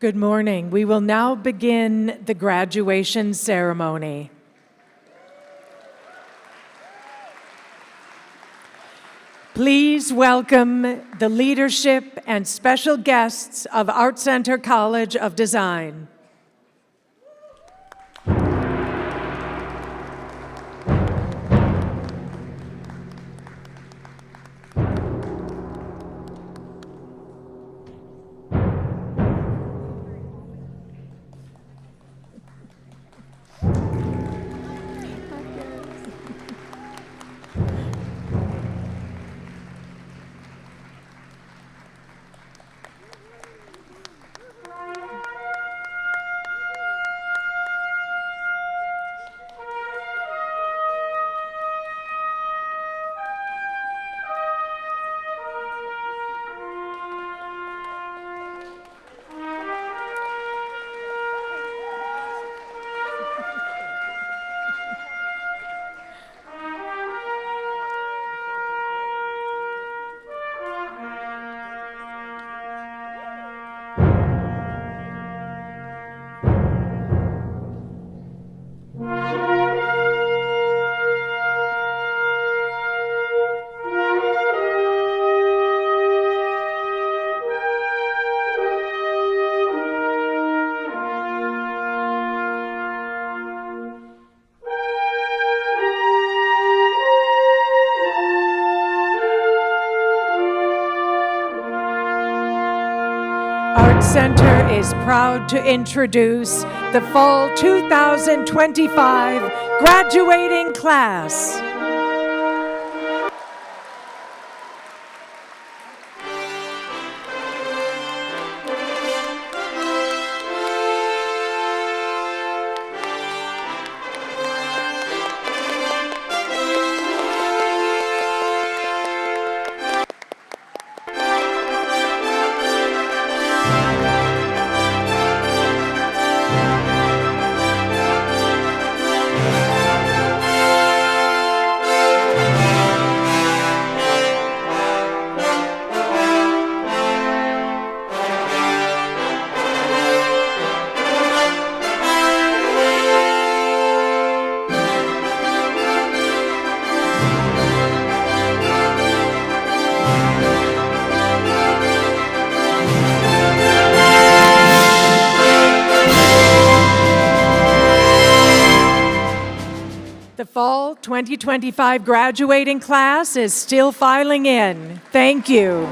Good morning. We will now begin the graduation ceremony. Please welcome the leadership and special guests of Art Center College of Design. Art Center is proud to introduce the Fall 2025 graduating class. The Fall 2025 graduating class is still filing in. Thank you.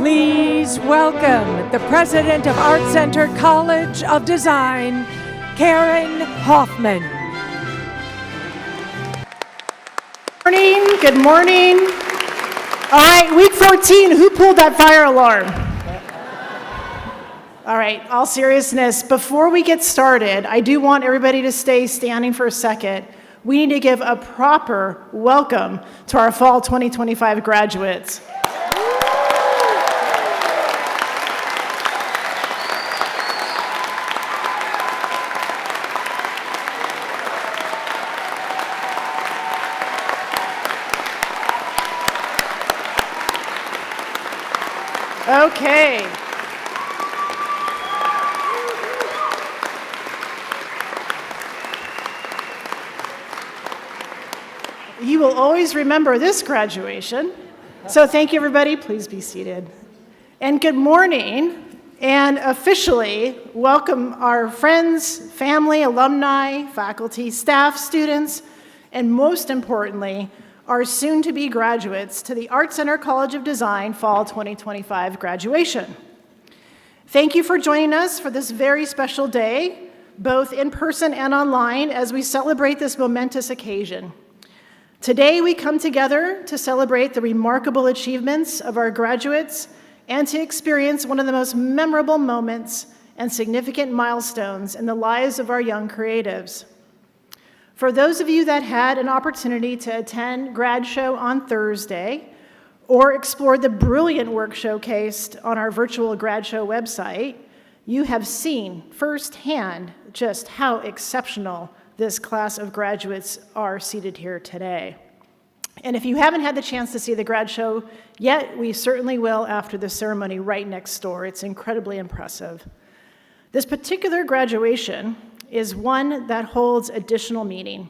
Please welcome the president of Art Center College of Design, Karen Hoffman. Good morning. All right, week 14, who pulled that fire alarm? All right, all seriousness, before we get started, I do want everybody to stay standing for a second. We need to give a proper welcome to our Fall 2025 graduates. Okay. You will always remember this graduation. So thank you, everybody. Please be seated. And good morning, and officially welcome our friends, family, alumni, faculty, staff, students, and most importantly, our soon-to-be graduates to the Art Center College of Design Fall 2025 graduation. Thank you for joining us for this very special day, both in person and online, as we celebrate this momentous occasion. Today, we come together to celebrate the remarkable achievements of our graduates and to experience one of the most memorable moments and significant milestones in the lives of our young creatives. For those of you that had an opportunity to attend Grad Show on Thursday or explored the brilliant work showcased on our virtual Grad Show website, you have seen firsthand just how exceptional this class of graduates are seated here today. And if you haven't had the chance to see the Grad Show yet, we certainly will after the ceremony right next door. It's incredibly impressive. This particular graduation is one that holds additional meaning.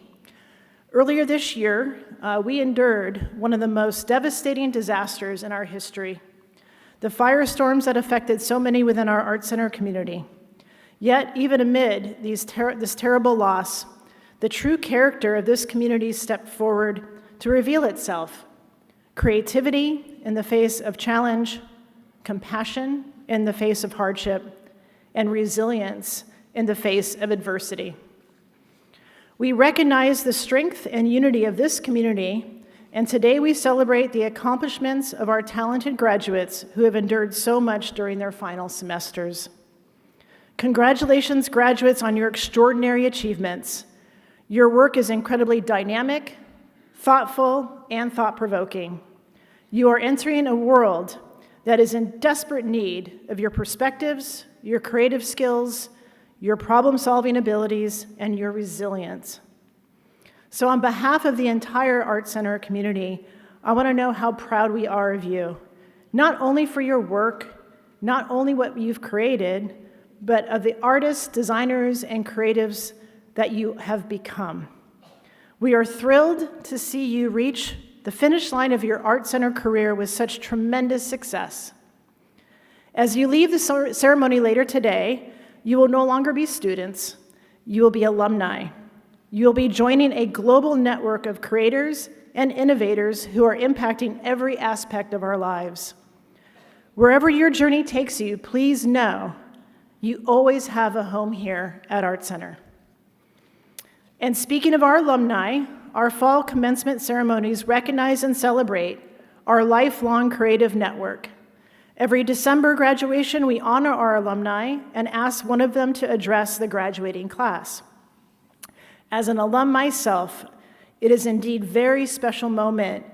Earlier this year, we endured one of the most devastating disasters in our history, the firestorms that affected so many within our Art Center community. Yet, even amid this terrible loss, the true character of this community stepped forward to reveal itself: creativity in the face of challenge, compassion in the face of hardship, and resilience in the face of adversity. We recognize the strength and unity of this community, and today we celebrate the accomplishments of our talented graduates who have endured so much during their final semesters. Congratulations, graduates, on your extraordinary achievements. Your work is incredibly dynamic, thoughtful, and thought-provoking. You are entering a world that is in desperate need of your perspectives, your creative skills, your problem-solving abilities, and your resilience. So on behalf of the entire Art Center community, I want to know how proud we are of you, not only for your work, not only what you've created, but of the artists, designers, and creatives that you have become. We are thrilled to see you reach the finish line of your Art Center career with such tremendous success. As you leave the ceremony later today, you will no longer be students, you will be alumni. You will be joining a global network of creators and innovators who are impacting every aspect of our lives. Wherever your journey takes you, please know you always have a home here at Art Center. And speaking of our alumni, our fall commencement ceremonies recognize and celebrate our lifelong creative network. Every December graduation, we honor our alumni and ask one of them to address the graduating class. As an alum myself, it is indeed a very special moment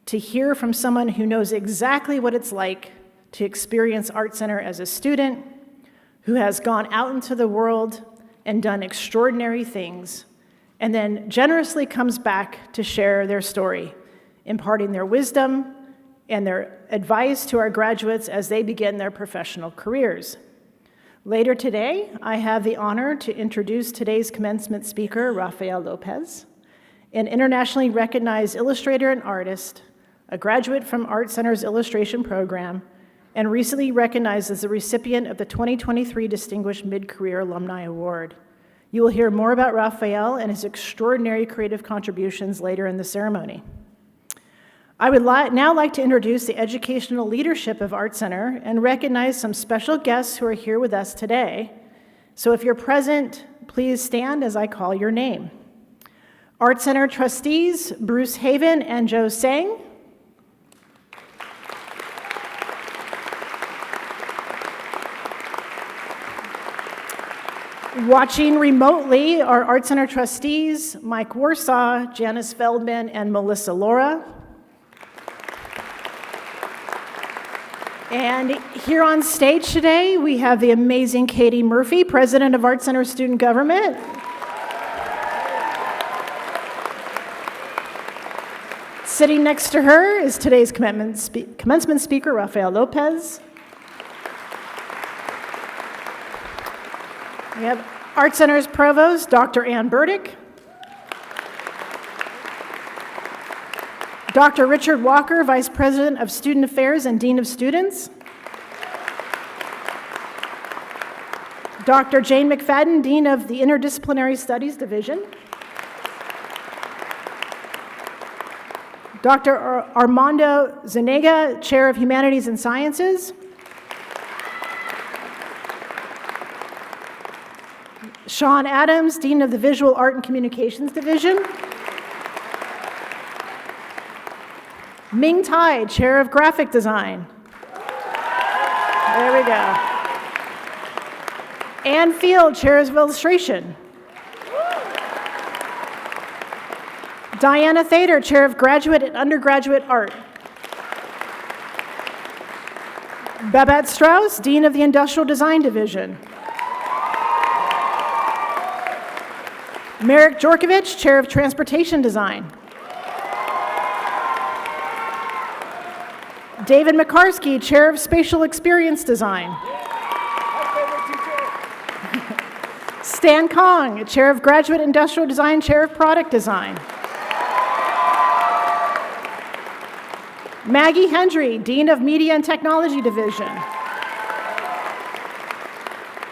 to hear from someone who knows exactly what it's like to experience Art Center as a student, who has gone out into the world and done extraordinary things, and then generously comes back to share their story, imparting their wisdom and their advice to our graduates as they begin their professional careers. Later today, I have the honor to introduce today's commencement speaker, Rafael Lopez, an internationally recognized illustrator and artist, a graduate from Art Center's illustration program, and recently recognized as the recipient of the 2023 Distinguished Mid-Career Alumni Award. You will hear more about Rafael and his extraordinary creative contributions later in the ceremony. I would now like to introduce the educational leadership of Art Center and recognize some special guests who are here with us today. So if you're present, please stand as I call your name. Art Center trustees Bruce Haven and Joe Sang. Watching remotely are Art Center trustees Mike Warsaw, Janice Feldman, and Melissa Laura. And here on stage today, we have the amazing Katie Murphy, president of Art Center Student Government. Sitting next to her is today's commencement speaker, Rafael Lopez. We have Art Center's provost, Dr. Ann Burdick. Dr. Richard Walker, Vice President of Student Affairs and Dean of Students. Dr. Jane McFadden, Dean of the Interdisciplinary Studies Division. Dr. Armando Zuniga, Chair of Humanities and Sciences. Sean Adams, Dean of the Visual Art and Communications Division. Ming Tai, Chair of Graphic Design. There we go. Ann Field, Chair of Illustration. Diana Thader, Chair of Graduate and Undergraduate Art. Babette Strauss, Dean of the Industrial Design Division. Marek Djorkovic, Chair of Transportation Design. David Makarsky, Chair of Spatial Experience Design. Stan Kong, Chair of Graduate Industrial Design, Chair of Product Design. Maggie Hendry, Dean of Media and Technology Division.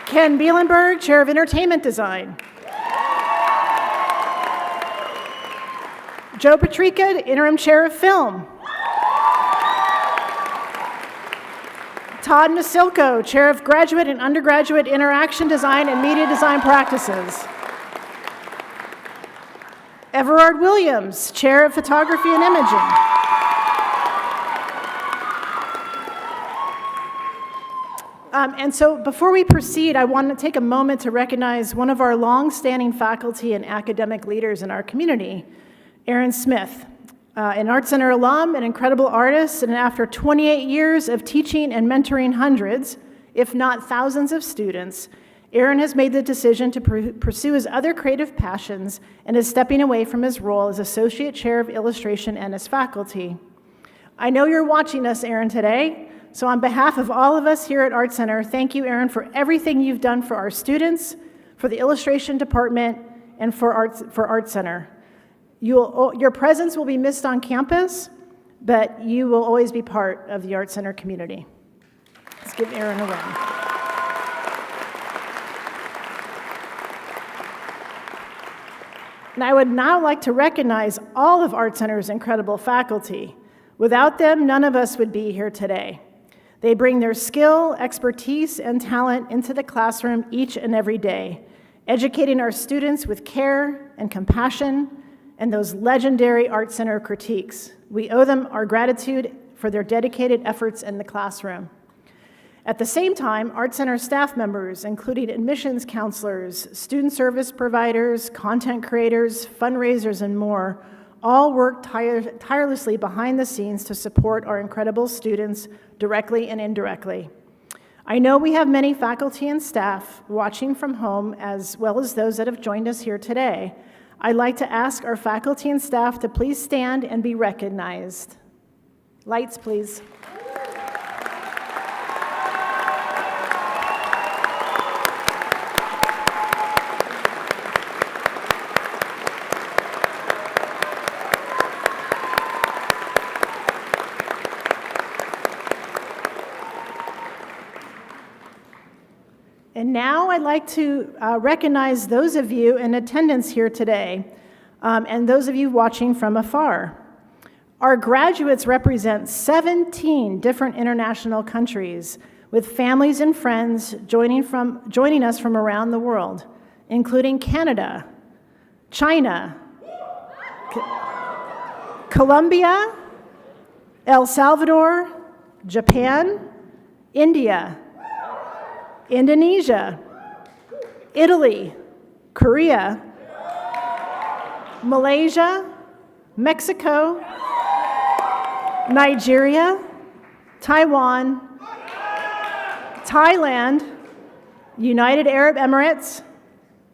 Ken Bielenberg, Chair of Entertainment Design. Joe Patrica, Interim Chair of Film. Todd Masilko, Chair of Graduate and Undergraduate Interaction Design and Media Design Practices. Everard Williams, Chair of Photography and Imaging. And so before we proceed, I want to take a moment to recognize one of our long-standing faculty and academic leaders in our community, Aaron Smith, an Art Center alum, an incredible artist, and after 28 years of teaching and mentoring hundreds, if not thousands of students, Aaron has made the decision to pursue his other creative passions and is stepping away from his role as Associate Chair of Illustration and as faculty. I know you're watching us, Aaron, today, so on behalf of all of us here at Art Center, thank you, Aaron, for everything you've done for our students, for the illustration department, and for Art Center. Your presence will be missed on campus, but you will always be part of the Art Center community. Let's give Aaron a round. And I would now like to recognize all of Art Center's incredible faculty. Without them, none of us would be here today. They bring their skill, expertise, and talent into the classroom each and every day, educating our students with care and compassion and those legendary Art Center critiques. We owe them our gratitude for their dedicated efforts in the classroom. At the same time, Art Center staff members, including admissions counselors, student service providers, content creators, fundraisers, and more, all work tirelessly behind the scenes to support our incredible students directly and indirectly. I know we have many faculty and staff watching from home, as well as those that have joined us here today. I'd like to ask our faculty and staff to please stand and be recognized. Lights, please. And now I'd like to recognize those of you in attendance here today, and those of you watching from afar. Our graduates represent 17 different international countries, with families and friends joining us from around the world, including Canada, China, Colombia, El Salvador, Japan, India, Indonesia, Italy, Korea, Malaysia, Mexico, Nigeria, Taiwan, Thailand, United Arab Emirates,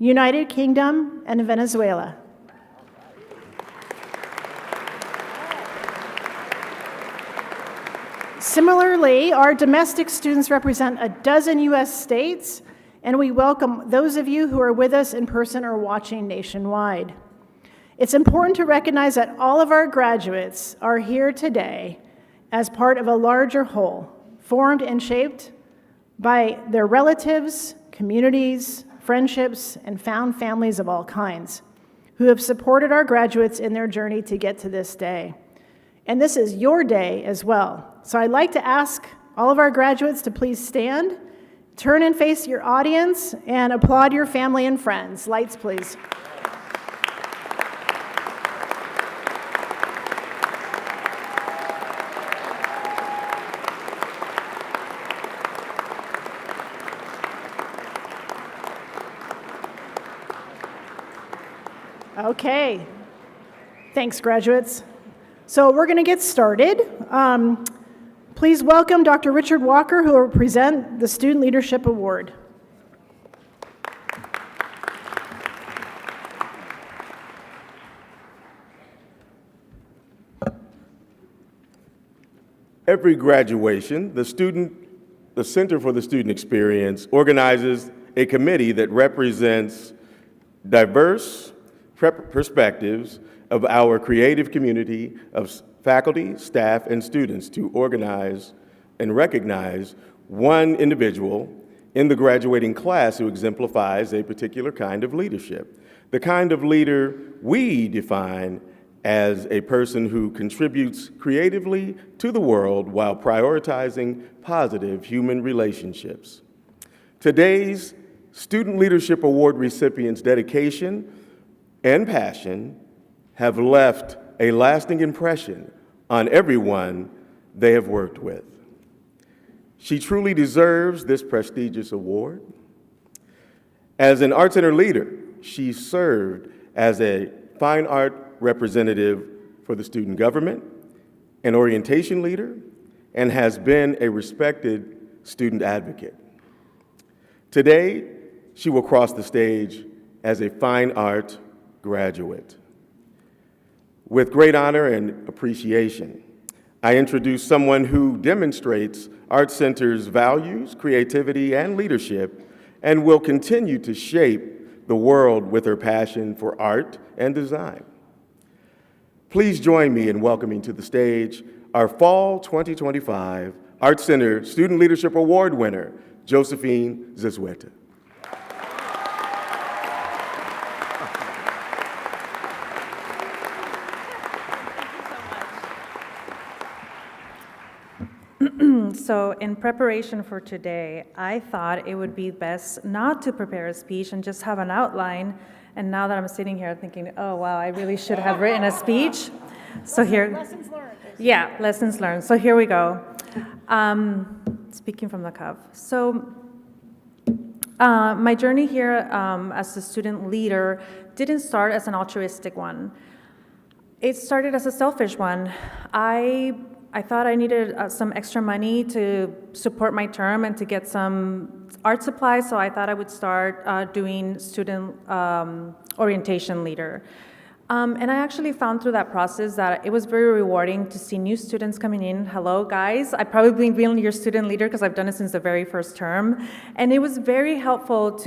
United Kingdom, and Venezuela. Similarly, our domestic students represent a dozen U.S. states, and we welcome those of you who are with us in person or watching nationwide. It's important to recognize that all of our graduates are here today as part of a larger whole, formed and shaped by their relatives, communities, friendships, and found families of all kinds who have supported our graduates in their journey to get to this day. And this is your day as well. So I'd like to ask all of our graduates to please stand, turn and face your audience, and applaud your family and friends. Lights, please. Okay. Thanks, graduates. So we're going to get started. Please welcome Dr. Richard Walker, who will present the Student Leadership Award. Every graduation, the Center for the Student Experience organizes a committee that represents diverse perspectives of our creative community of faculty, staff, and students to organize and recognize one individual in the graduating class who exemplifies a particular kind of leadership. The kind of leader we define as a person who contributes creatively to the world while prioritizing positive human relationships. Today's Student Leadership Award recipients' dedication and passion have left a lasting impression on everyone they have worked with. She truly deserves this prestigious award. As an Art Center leader, she served as a fine art representative for the student government, an orientation leader, and has been a respected student advocate. Today, she will cross the stage as a fine art graduate. With great honor and appreciation, I introduce someone who demonstrates Art Center's values, creativity, and leadership, and will continue to shape the world with her passion for art and design. Please join me in welcoming to the stage our Fall 2025 Art Center Student Leadership Award winner, Josephine Zazueta. So in preparation for today, I thought it would be best not to prepare a speech and just have an outline. And now that I'm sitting here thinking, oh, wow, I really should have written a speech. So here, Lessons learned. yeah, lessons learned. So here we go. Speaking from the cuff. So my journey here as a student leader didn't start as an altruistic one. It started as a selfish one. I thought I needed some extra money to support my term and to get some art supplies, so I thought I would start doing student orientation leader. And I actually found through that process that it was very rewarding to see new students coming in. Hello, guys. I've probably been your student leader because I've done it since the very first term. And it was very helpful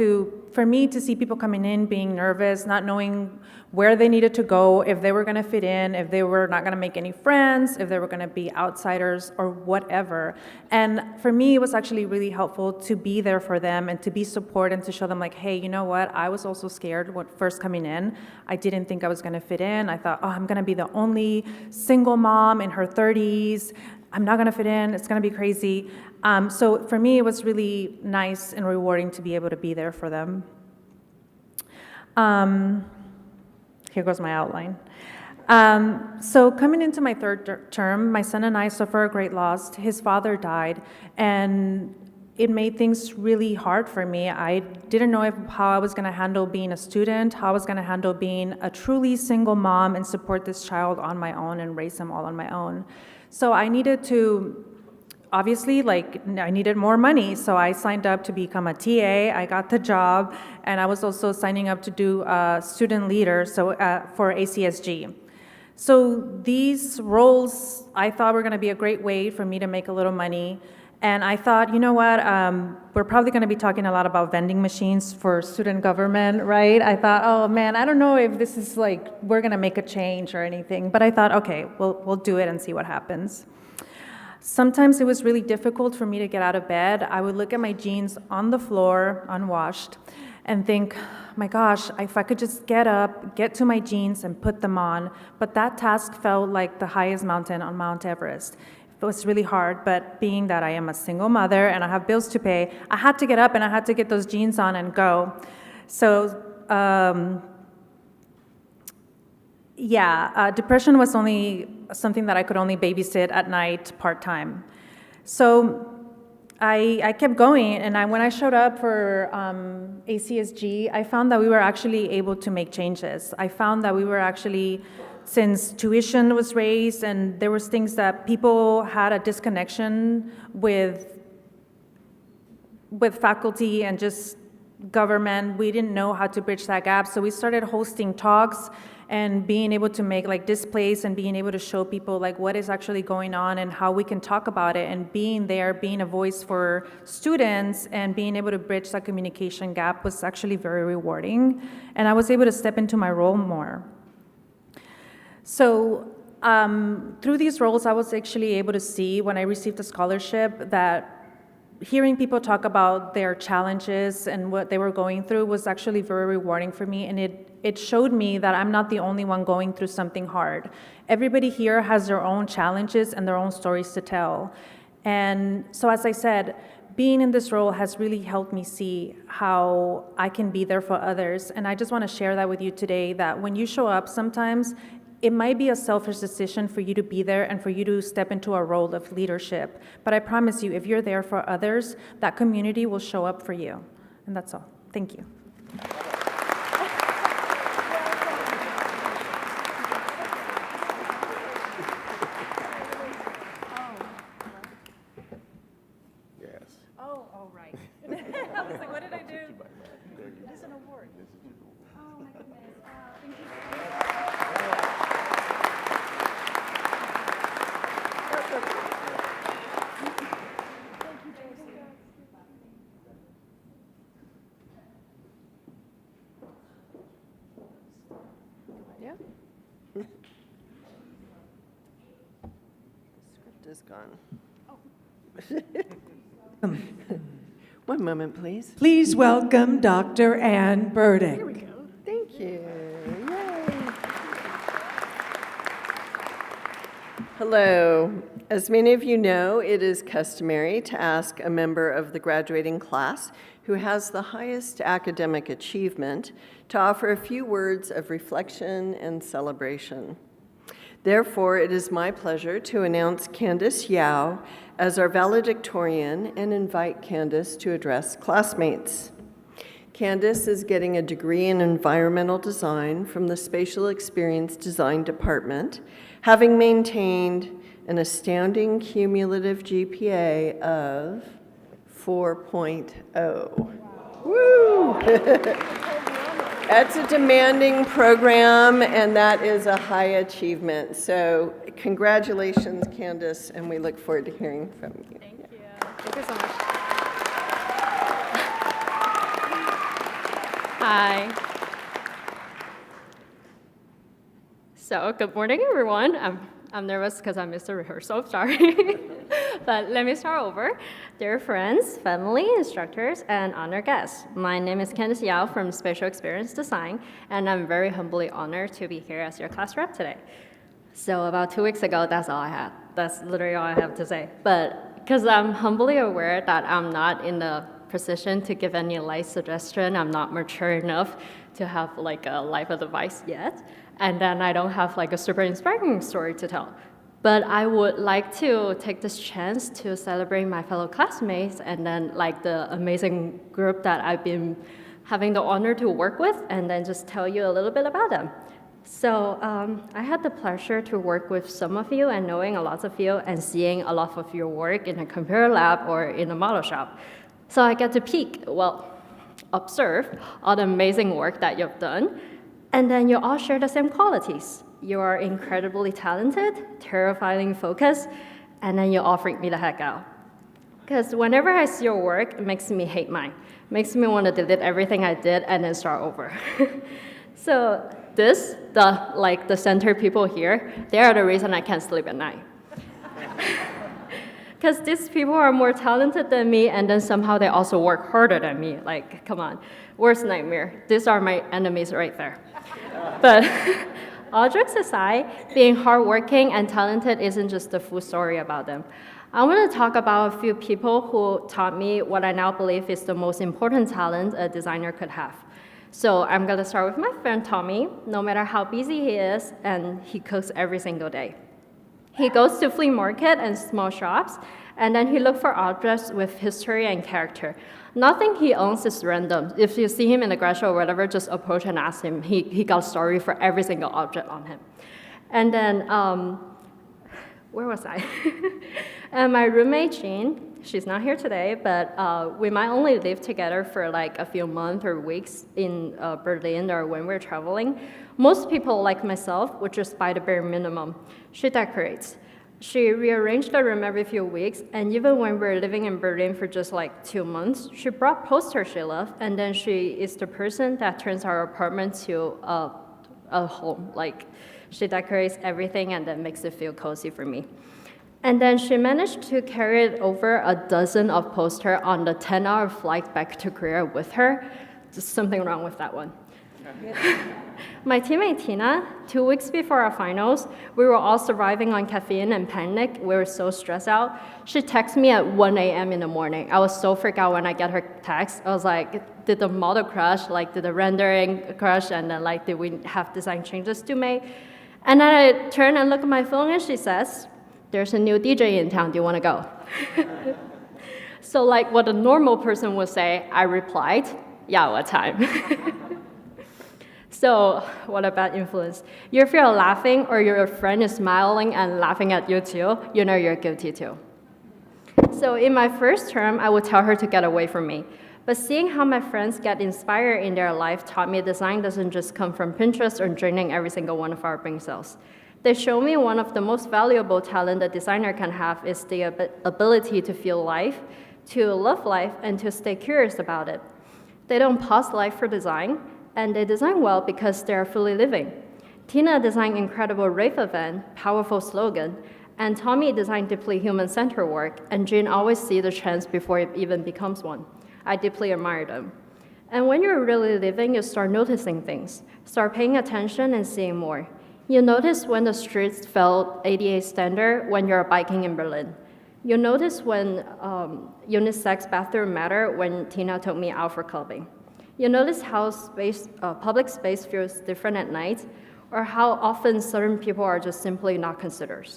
for me to see people coming in being nervous, not knowing where they needed to go, if they were going to fit in, if they were not going to make any friends, if they were going to be outsiders or whatever. And for me, it was actually really helpful to be there for them and to be support and to show them like, hey, you know what? I was also scared when first coming in. I didn't think I was going to fit in. I thought, oh, I'm going to be the only single mom in her 30s. I'm not going to fit in. It's going to be crazy. So for me, it was really nice and rewarding to be able to be there for them. Here goes my outline. So coming into my third term, my son and I suffered a great loss. His father died, and it made things really hard for me. I didn't know how I was going to handle being a student, how I was going to handle being a truly single mom and support this child on my own and raise them all on my own. So I needed to, obviously, I needed more money, so I signed up to become a TA. I got the job, and I was also signing up to do student leader for ACSG. So these roles I thought were going to be a great way for me to make a little money And I thought, you know what, we're probably going to be talking a lot about vending machines for student government, right? I thought, oh man, I don't know if this is like, we're going to make a change or anything. But I thought, okay, we'll do it and see what happens. Sometimes it was really difficult for me to get out of bed. I would look at my jeans on the floor, unwashed, and think, my gosh, if I could just get up, get to my jeans and put them on. But that task felt like the highest mountain on Mount Everest. It was really hard, but being that I am a single mother and I have bills to pay, I had to get up and I had to get those jeans on and go. So, depression was only something that I could only babysit at night part-time. So I kept going, and when I showed up for ACSG, I found that we were actually able to make changes. I found that we were actually, since tuition was raised and there was things that people had a disconnection with faculty and just government, we didn't know how to bridge that gap. So we started hosting talks and being able to make like displays and being able to show people like what is actually going on and how we can talk about it, and being there, being a voice for students and being able to bridge that communication gap was actually very rewarding. And I was able to step into my role more. So through these roles, I was actually able to see, when I received a scholarship, that hearing people talk about their challenges and what they were going through was actually very rewarding for me, and it showed me that I'm not the only one going through something hard. Everybody here has their own challenges and their own stories to tell. And so, as I said, being in this role has really helped me see how I can be there for others. And I just want to share that with you today, that when you show up, sometimes it might be a selfish decision for you to be there and for you to step into a role of leadership. But I promise you, if you're there for others, that community will show up for you. And that's all. Thank you. Yes. Oh, right. I was like, what did I do? It's an award. Oh, my goodness. Thank you. Yeah. Script is gone. One moment, please. Please welcome Dr. Ann Burdick. Here we go. Thank you. Yay. Hello. As many of you know, it is customary to ask a member of the graduating class who has the highest academic achievement to offer a few words of reflection and celebration. Therefore, it is my pleasure to announce Candace Yao as our valedictorian and invite Candace to address classmates. Candace is getting a degree in environmental design from the Spatial Experience Design Department, having maintained an astounding cumulative GPA of 4.0. Woo! That's a demanding program, and that is a high achievement. So congratulations, Candace, and we look forward to hearing from you. Thank you. Thank you so much. Hi. So good morning, everyone. I'm nervous because I missed the rehearsal, sorry. But let me start over. Dear friends, family, instructors, and honored guests, my name is Candace Yao from Spatial Experience Design, and I'm very humbly honored to be here as your class rep today. So about 2 weeks ago, that's all I had. That's literally all I have to say. But because I'm humbly aware that I'm not in the position to give any life suggestion, I'm not mature enough to have like a life advice yet, and then I don't have like a super inspiring story to tell. But I would like to take this chance to celebrate my fellow classmates and then like the amazing group that I've been having the honor to work with, and then just tell you a little bit about them. So I had the pleasure to work with some of you and knowing a lot of you and seeing a lot of your work in a computer lab or in a model shop. So I get to observe all the amazing work that you've done, and then you all share the same qualities. You are incredibly talented, terrifying focused, and then you all freak me the heck out. Because whenever I see your work, it makes me hate mine. Makes me want to delete everything I did and then start over. So the center people here, they are the reason I can't sleep at night. Because these people are more talented than me, and then somehow they also work harder than me. Like, come on, worst nightmare. These are my enemies right there. But all jokes aside, being hardworking and talented isn't just the full story about them. I want to talk about a few people who taught me what I now believe is the most important talent a designer could have. So I'm going to start with my friend Tommy. No matter how busy he is, and he cooks every single day. He goes to flea market and small shops, and then he looks for objects with history and character. Nothing he owns is random. If you see him in the garage or whatever, just approach and ask him. He got a story for every single object on him. And then, where was I? And my roommate, Jean, she's not here today, but we might only live together for like a few months or weeks in Berlin or when we're traveling. Most people, like myself, would just buy the bare minimum. She decorates. She rearranged the room every few weeks, and even when we're living in Berlin for just like 2 months, she brought posters she loved, and then she is the person that turns our apartment to a home. Like, she decorates everything and then makes it feel cozy for me. And then she managed to carry over a dozen of posters on the 10-hour flight back to Korea with her. Just something wrong with that one. My teammate Tina, 2 weeks before our finals, we were all surviving on caffeine and panic. We were so stressed out. She texted me at 1 a.m. in the morning. I was so freaked out when I got her text. I was like, did the model crash? Like, did the rendering crash? And then, like, did we have design changes to make? And then I turn and look at my phone, and she says, there's a new DJ in town. Do you want to go? So, like what a normal person would say, I replied, yeah, what time? So, what about influence? If you're laughing or your friend is smiling and laughing at you too, you know you're guilty too. So in my first term, I would tell her to get away from me. But seeing how my friends get inspired in their life taught me design doesn't just come from Pinterest or draining every single one of our brain cells. They show me one of the most valuable talent a designer can have is the ability to feel life, to love life, and to stay curious about it. They don't pause life for design, and they design well because they are fully living. Tina designed incredible rave event, powerful slogan, and Tommy designed deeply human-centered work, and Jean always sees the chance before it even becomes one. I deeply admire them. And when you're really living, you start noticing things, start paying attention and seeing more. You notice when the streets felt ADA standard when you're biking in Berlin. You notice when unisex bathroom matter when Tina took me out for clubbing. You notice how public space feels different at night, or how often certain people are just simply not considered.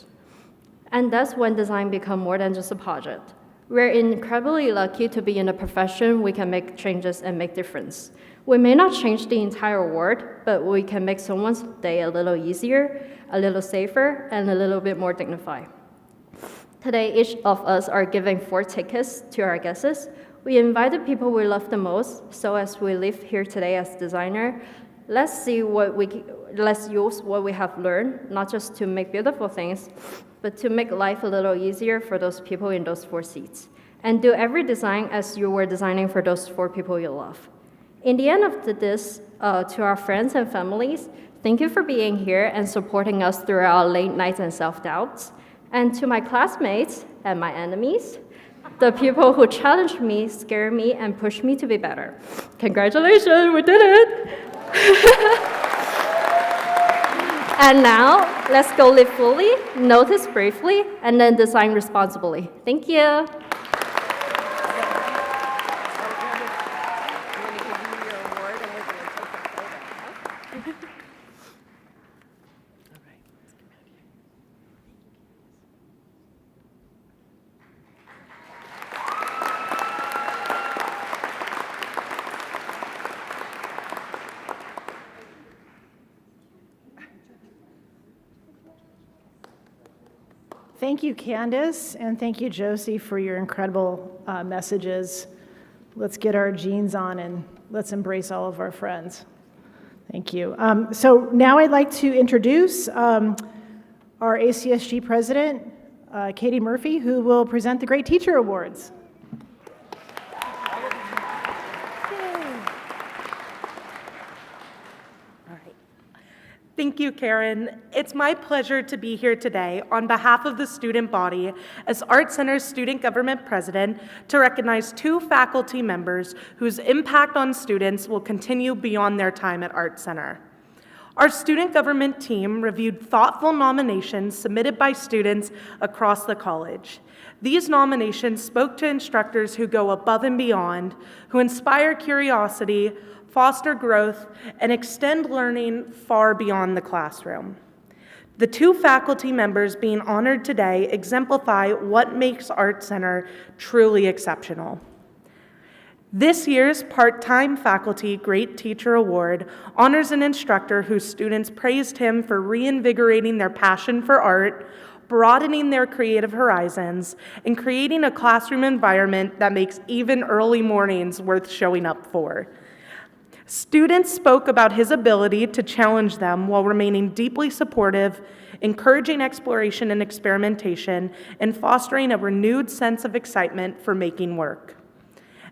And that's when design becomes more than just a project. We're incredibly lucky to be in a profession we can make changes and make difference. We may not change the entire world, but we can make someone's day a little easier, a little safer, and a little bit more dignified. Today, each of us are giving 4 tickets to our guests. We invited people we love the most, so as we live here today as designer, let's use what we have learned, not just to make beautiful things, but to make life a little easier for those people in those 4 seats. And do every design as you were designing for those 4 people you love. In the end of this, to our friends and families, thank you for being here and supporting us through our late nights and self-doubts. And to my classmates and my enemies, the people who challenged me, scared me, and pushed me to be better. Congratulations, we did it! And now, let's go live fully, notice briefly, and then design responsibly. Thank you. Thank you, Candace, and thank you, Josie, for your incredible messages. Let's get our jeans on and let's embrace all of our friends. Thank you. So now I'd like to introduce our ACSG president, Katie Murphy, who will present the Great Teacher Awards. Thank you, Karen. It's my pleasure to be here today on behalf of the student body as Art Center's Student Government President to recognize 2 faculty members whose impact on students will continue beyond their time at Art Center. Our student government team reviewed thoughtful nominations submitted by students across the college. These nominations spoke to instructors who go above and beyond, who inspire curiosity, foster growth, and extend learning far beyond the classroom. The 2 faculty members being honored today exemplify what makes Art Center truly exceptional. This year's Part-Time Faculty Great Teacher Award honors an instructor whose students praised him for reinvigorating their passion for art, broadening their creative horizons, and creating a classroom environment that makes even early mornings worth showing up for. Students spoke about his ability to challenge them while remaining deeply supportive, encouraging exploration and experimentation, and fostering a renewed sense of excitement for making work.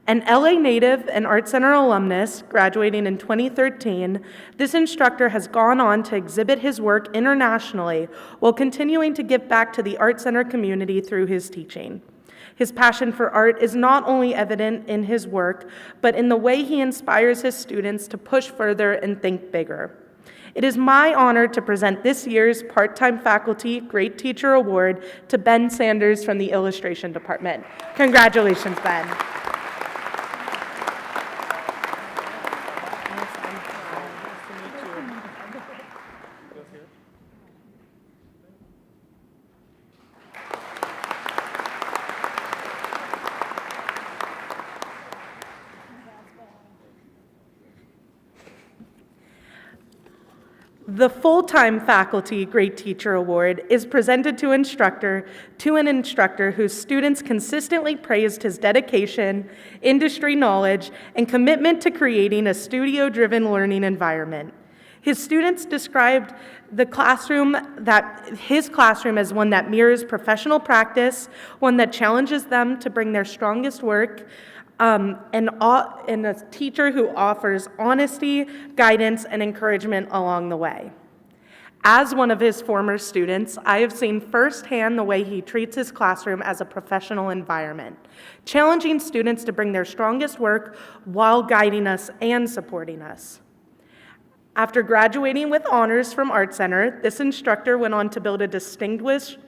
An LA native and Art Center alumnus, graduating in 2013, this instructor has gone on to exhibit his work internationally while continuing to give back to the Art Center community through his teaching. His passion for art is not only evident in his work, but in the way he inspires his students to push further and think bigger. It is my honor to present this year's Part-Time Faculty Great Teacher Award to Ben Sanders from the Illustration Department. Congratulations, Ben. The Full-Time Faculty Great Teacher Award is presented to an instructor whose students consistently praised his dedication, industry knowledge, and commitment to creating a studio-driven learning environment. His students described his classroom as one that mirrors professional practice, one that challenges them to bring their strongest work, and a teacher who offers honesty, guidance, and encouragement along the way. As one of his former students, I have seen firsthand the way he treats his classroom as a professional environment, challenging students to bring their strongest work while guiding us and supporting us. After graduating with honors from Art Center, this instructor went on to build a distinguished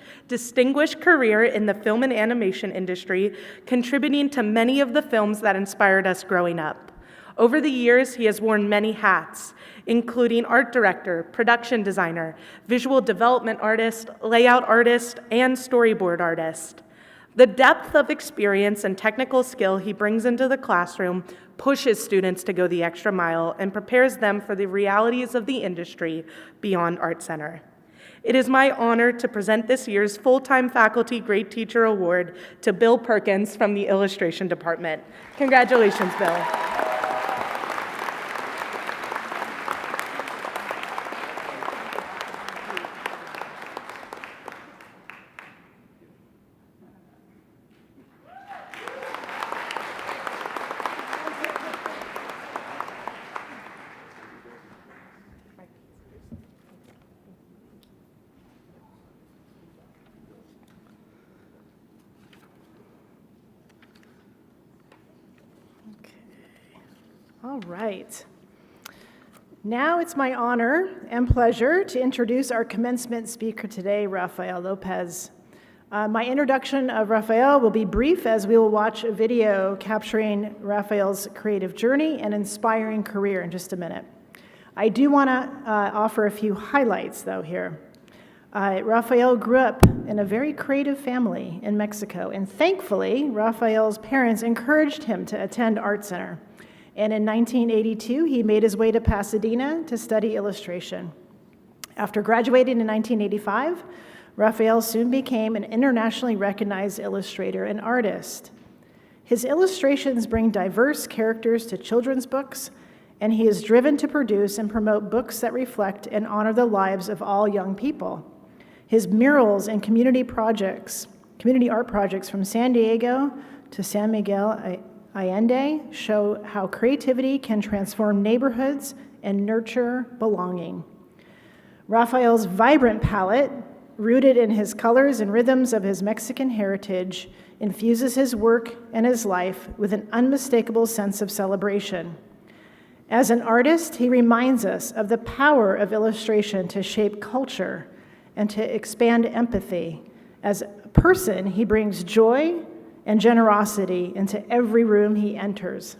career in the film and animation industry, contributing to many of the films that inspired us growing up. Over the years, he has worn many hats, including art director, production designer, visual development artist, layout artist, and storyboard artist. The depth of experience and technical skill he brings into the classroom pushes students to go the extra mile and prepares them for the realities of the industry beyond Art Center. It is my honor to present this year's Full-Time Faculty Great Teacher Award to Bill Perkins from the Illustration Department. Congratulations, Bill. All right. Now it's my honor and pleasure to introduce our commencement speaker today, Rafael Lopez. My introduction of Rafael will be brief as we will watch a video capturing Rafael's creative journey and inspiring career in just a minute. I do want to offer a few highlights, though, here. Rafael grew up in a very creative family in Mexico, and thankfully, Rafael's parents encouraged him to attend Art Center. And in 1982, he made his way to Pasadena to study illustration. After graduating in 1985, Rafael soon became an internationally recognized illustrator and artist. His illustrations bring diverse characters to children's books, and he is driven to produce and promote books that reflect and honor the lives of all young people. His murals and community art projects from San Diego to San Miguel Allende show how creativity can transform neighborhoods and nurture belonging. Raphael's vibrant palette, rooted in his colors and rhythms of his Mexican heritage, infuses his work and his life with an unmistakable sense of celebration. As an artist, he reminds us of the power of illustration to shape culture and to expand empathy. As a person, he brings joy and generosity into every room he enters.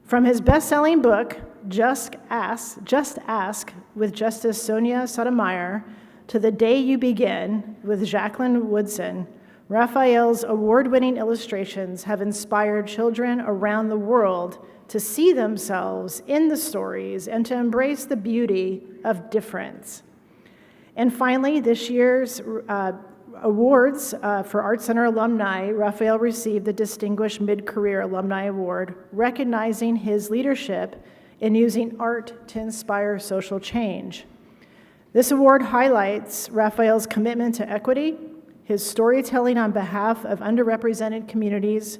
From his best-selling book, Just Ask, with Justice Sonia Sotomayor, to The Day You Begin, with Jacqueline Woodson, Raphael's award-winning illustrations have inspired children around the world to see themselves in the stories and to embrace the beauty of difference. And finally, this year's awards for Art Center alumni, Raphael received the Distinguished Mid-Career Alumni Award, recognizing his leadership in using art to inspire social change. This award highlights Raphael's commitment to equity, his storytelling on behalf of underrepresented communities,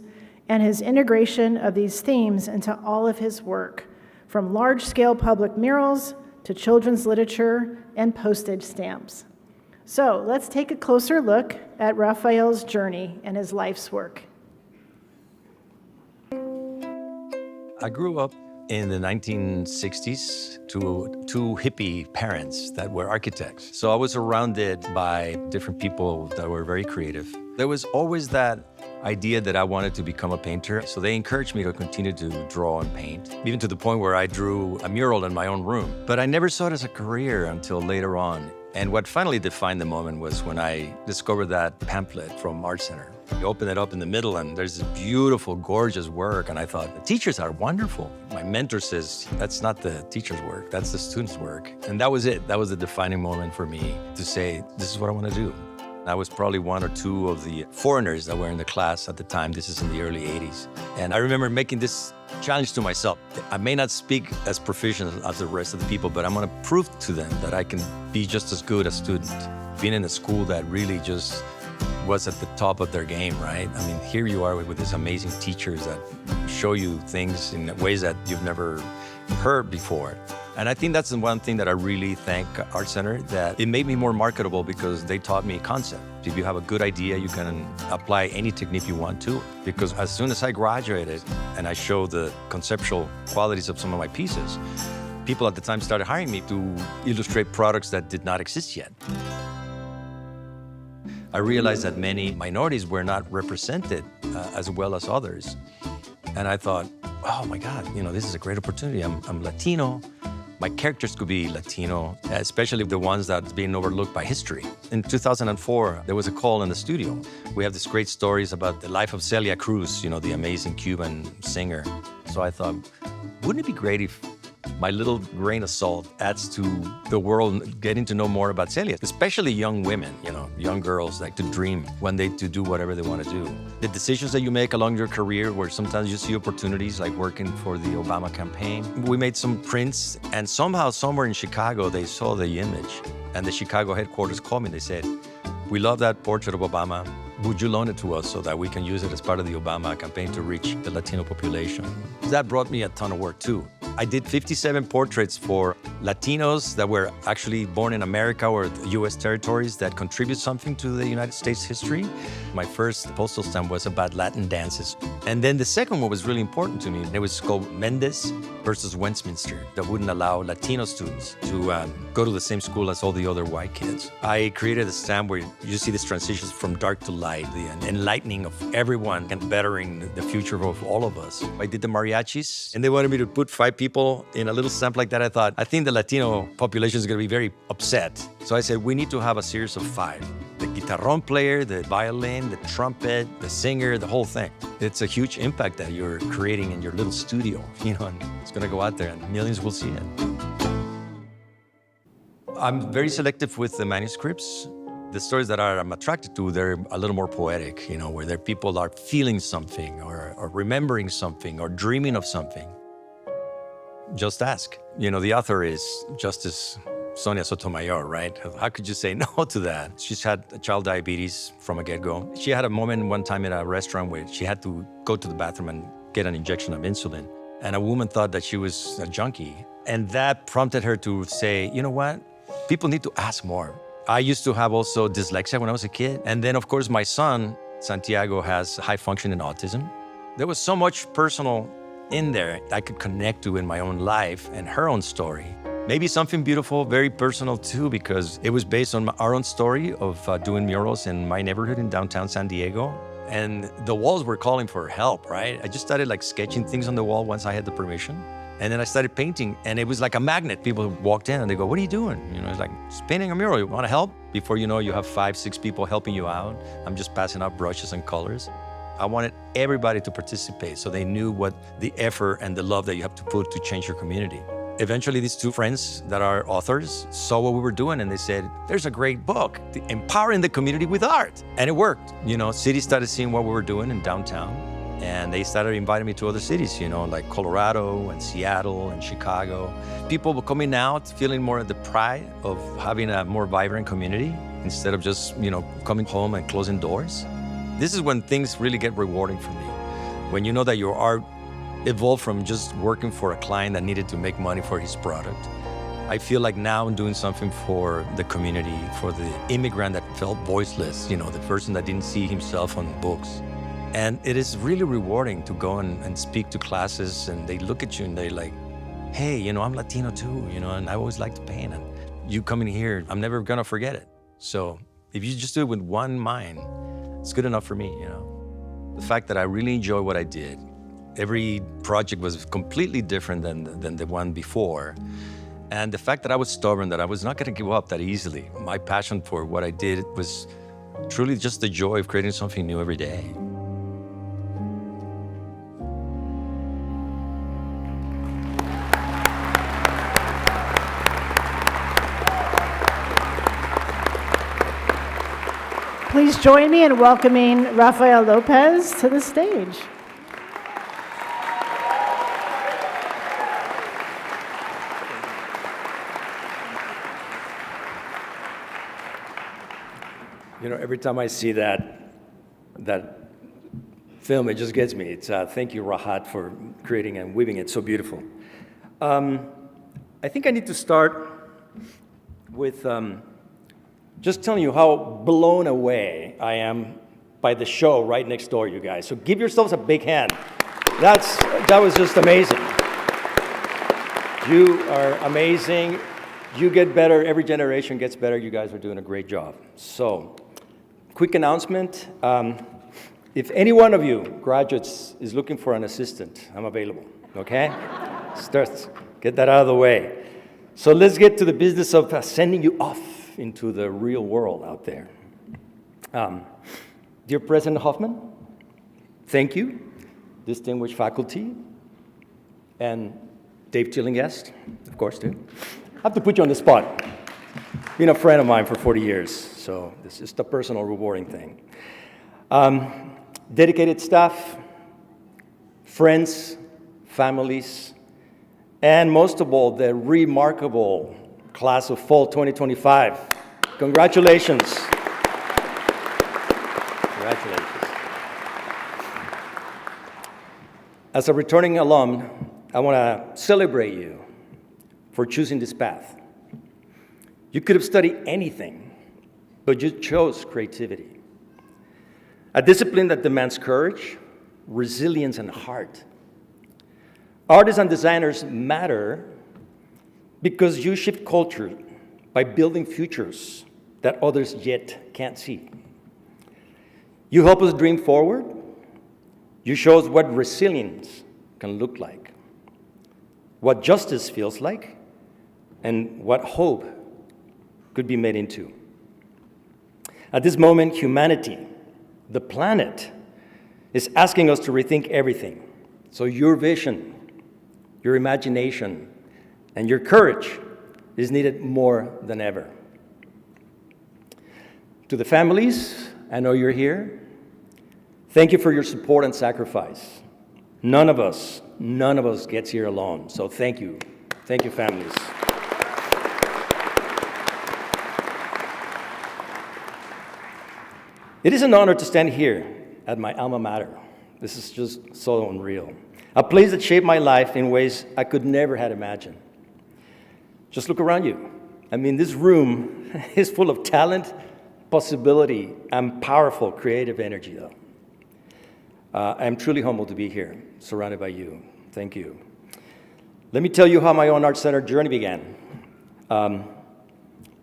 and his integration of these themes into all of his work, from large-scale public murals to children's literature and postage stamps. So let's take a closer look at Raphael's journey and his life's work. I grew up in the 1960s to two hippie parents that were architects. So I was surrounded by different people that were very creative. There was always that idea that I wanted to become a painter, so they encouraged me to continue to draw and paint, even to the point where I drew a mural in my own room. But I never saw it as a career until later on. And what finally defined the moment was when I discovered that pamphlet from Art Center. You open it up in the middle and there's this beautiful, gorgeous work. And I thought, the teachers are wonderful. My mentor says, that's not the teacher's work, that's the student's work. And that was it. That was the defining moment for me to say, this is what I want to do. I was probably one or two of the foreigners that were in the class at the time. This is in the early 80s. And I remember making this challenge to myself. I may not speak as proficient as the rest of the people, but I'm going to prove to them that I can be just as good a student. Being in a school that really just was at the top of their game, right? I mean, here you are with these amazing teachers that show you things in ways that you've never heard before. And I think that's the one thing that I really thank Art Center, that it made me more marketable because they taught me concept. If you have a good idea, you can apply any technique you want to. Because as soon as I graduated and I showed the conceptual qualities of some of my pieces, people at the time started hiring me to illustrate products that did not exist yet. I realized that many minorities were not represented as well as others. And I thought, oh my God, this is a great opportunity. I'm Latino. My characters could be Latino, especially the ones that's being overlooked by history. In 2004, there was a call in the studio. We have these great stories about the life of Celia Cruz, the amazing Cuban singer. So I thought, wouldn't it be great if my little grain of salt adds to the world getting to know more about Celia, especially young women, young girls like to dream one day to do whatever they want to do. The decisions that you make along your career, where sometimes you see opportunities like working for the Obama campaign. We made some prints, and somehow, somewhere in Chicago, they saw the image. And the Chicago headquarters called me. They said, we love that portrait of Obama. Would you loan it to us so that we can use it as part of the Obama campaign to reach the Latino population? That brought me a ton of work too. I did 57 portraits for Latinos that were actually born in America or the U.S. territories that contribute something to the United States history. My first postal stamp was about Latin dances. And then the second one was really important to me. It was called Mendes versus Westminster, that wouldn't allow Latino students to go to the same school as all the other white kids. I created a stamp where you see these transitions from dark to light, the enlightening of everyone and bettering the future of all of us. I did the mariachis, and they wanted me to put 5 people in a little stamp like that. I thought, I think the Latino population is going to be very upset. So I said, we need to have a series of 5. The guitarrón player, the violin, the trumpet, the singer, the whole thing. It's a huge impact that you're creating in your little studio, and it's going to go out there and millions will see it. I'm very selective with the manuscripts. The stories that I'm attracted to, they're a little more poetic, where their people are feeling something or remembering something or dreaming of something. Just ask. The author is Justice Sonia Sotomayor, right? How could you say no to that? She's had child diabetes from a get-go. She had a moment one time in a restaurant where she had to go to the bathroom and get an injection of insulin. And a woman thought that she was a junkie. And that prompted her to say, you know what? people need to ask more. I used to have also dyslexia when I was a kid. And then, of course, my son, Santiago, has high functioning autism. There was so much personal in there I could connect to in my own life and her own story. Maybe something beautiful, very personal too, because it was based on our own story of doing murals in my neighborhood in downtown San Diego. And the walls were calling for help, right? I just started like sketching things on the wall once I had the permission. And then I started painting, and it was like a magnet. People walked in and they go, "What are you doing?" You know, it's like, "Just painting a mural. You want to help?" Before you know, you have 5, 6 people helping you out. I'm just passing out brushes and colors. I wanted everybody to participate so they knew what the effort and the love that you have to put to change your community. Eventually, these 2 friends that are authors saw what we were doing, and they said, "There's a great book, Empowering the Community with Art." And it worked. You know, cities started seeing what we were doing in downtown. And they started inviting me to other cities, you know, like Colorado and Seattle and Chicago. People were coming out feeling more the pride of having a more vibrant community instead of just, you know, coming home and closing doors. This is when things really get rewarding for me. When you know that your art evolved from just working for a client that needed to make money for his product. I feel like now I'm doing something for the community, for the immigrant that felt voiceless, you know, the person that didn't see himself on books. And it is really rewarding to go and speak to classes, and they look at you and they're like, "Hey, you know, I'm Latino too, you know, and I always like to paint. And you coming here, I'm never gonna forget it." So if you just do it with one mind, it's good enough for me, you know. The fact that I really enjoy what I did, every project was completely different than the one before. And the fact that I was stubborn, that I was not gonna give up that easily. My passion for what I did was truly just the joy of creating something new every day. Please join me in welcoming Rafael Lopez to the stage. You know, every time I see that film, it just gets me. It's thank you, Rahat, for creating and weaving it so beautiful. I think I need to start with just telling you how blown away I am by the show right next door, you guys. So give yourselves a big hand. That was just amazing. You are amazing. You get better. Every generation gets better. You guys are doing a great job. So, quick announcement. If any one of you graduates is looking for an assistant, I'm available, okay? Start, get that out of the way. So let's get to the business of sending you off into the real world out there. Dear President Hoffman, thank you, distinguished faculty, and Dave Chillingguest, of course, too. I have to put you on the spot. Been a friend of mine for 40 years, so this is the personal rewarding thing. Dedicated staff, friends, families, and most of all, the remarkable class of fall 2025. Congratulations. Congratulations. As a returning alum, I want to celebrate you for choosing this path. You could have studied anything, but you chose creativity. A discipline that demands courage, resilience, and heart. Artists and designers matter because you shift culture by building futures that others yet can't see. You help us dream forward. You show us what resilience can look like, what justice feels like, and what hope could be made into. At this moment, humanity, the planet, is asking us to rethink everything. So your vision, your imagination, and your courage is needed more than ever. To the families, I know you're here. Thank you for your support and sacrifice. None of us gets here alone. So thank you. Thank you, families. It is an honor to stand here at my alma mater. This is just so unreal. A place that shaped my life in ways I could never have imagined. Just look around you. I mean, this room is full of talent, possibility, and powerful creative energy, though. I'm truly humbled to be here, surrounded by you. Thank you. Let me tell you how my own Art Center journey began.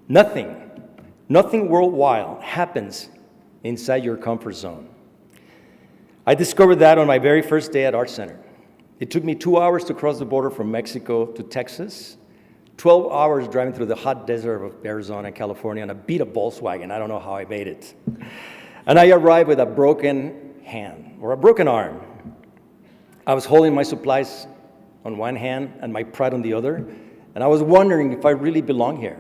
Nothing worldwide happens inside your comfort zone. I discovered that on my very first day at Art Center. It took me 2 hours to cross the border from Mexico to Texas, 12 hours driving through the hot desert of Arizona and California on a beat-up Volkswagen. I don't know how I made it. And I arrived with a broken hand, or a broken arm. I was holding my supplies on one hand and my pride on the other, and I was wondering if I really belong here.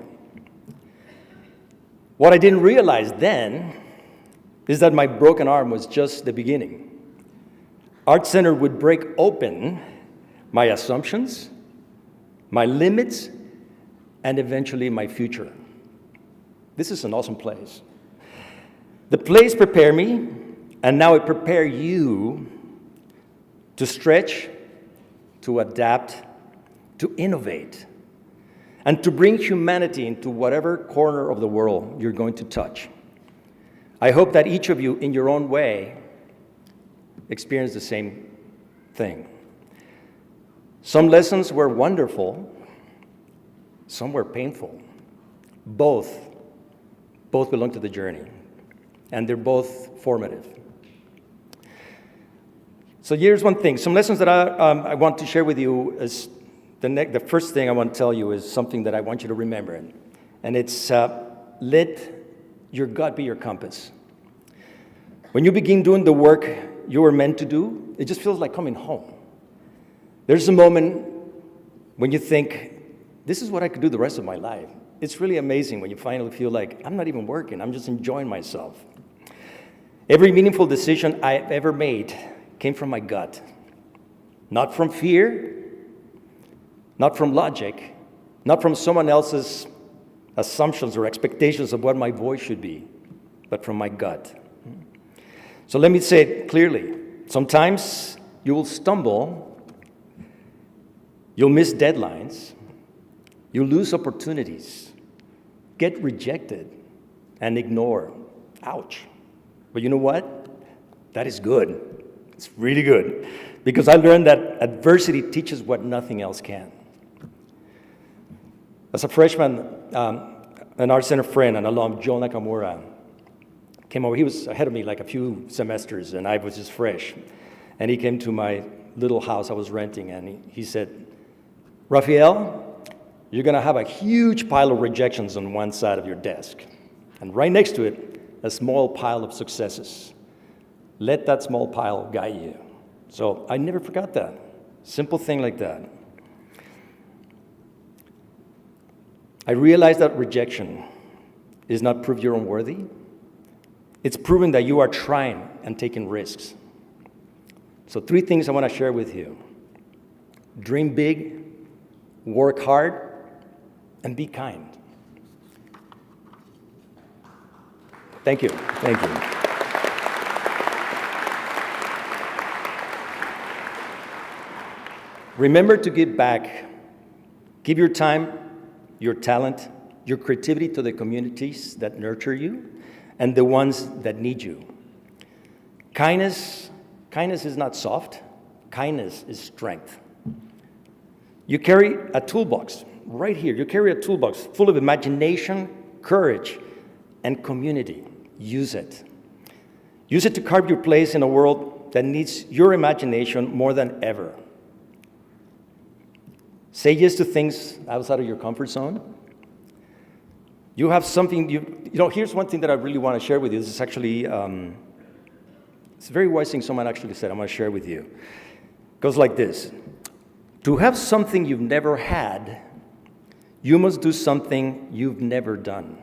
What I didn't realize then is that my broken arm was just the beginning. Art Center would break open my assumptions, my limits, and eventually my future. This is an awesome place. The place prepared me, and now it prepares you to stretch, to adapt, to innovate, and to bring humanity into whatever corner of the world you're going to touch. I hope that each of you, in your own way, experience the same thing. Some lessons were wonderful, some were painful. Both belong to the journey, and they're both formative. So here's one thing. Some lessons that I want to share with you is the first thing I want to tell you is something that I want you to remember, and it's let your gut be your compass. When you begin doing the work you were meant to do, it just feels like coming home. There's a moment when you think, this is what I could do the rest of my life. It's really amazing when you finally feel like, I'm not even working, I'm just enjoying myself. Every meaningful decision I've ever made came from my gut. Not from fear, not from logic, not from someone else's assumptions or expectations of what my voice should be, but from my gut. So let me say it clearly. Sometimes you will stumble, you'll miss deadlines, you'll lose opportunities, get rejected, and ignore. Ouch. But you know what? That is good. It's really good. Because I learned that adversity teaches what nothing else can. As a freshman, an Art Center friend, an alum, Joe Nakamura, came over. He was ahead of me like a few semesters, and I was just fresh. And he came to my little house I was renting, and he said, Rafael, you're going to have a huge pile of rejections on one side of your desk. And right next to it, a small pile of successes. Let that small pile guide you. So I never forgot that. Simple thing like that. I realized that rejection is not proof you're unworthy. It's proven that you are trying and taking risks. So 3 things I want to share with you. Dream big, work hard, and be kind. Thank you. Thank you. Remember to give back. Give your time, your talent, your creativity to the communities that nurture you and the ones that need you. Kindness is not soft. Kindness is strength. You carry a toolbox right here. You carry a toolbox full of imagination, courage, and community. Use it. Use it to carve your place in a world that needs your imagination more than ever. Say yes to things outside of your comfort zone. You have something, here's one thing that I really want to share with you. This is actually, it's a very wise thing someone actually said. I'm going to share with you. It goes like this. To have something you've never had, you must do something you've never done.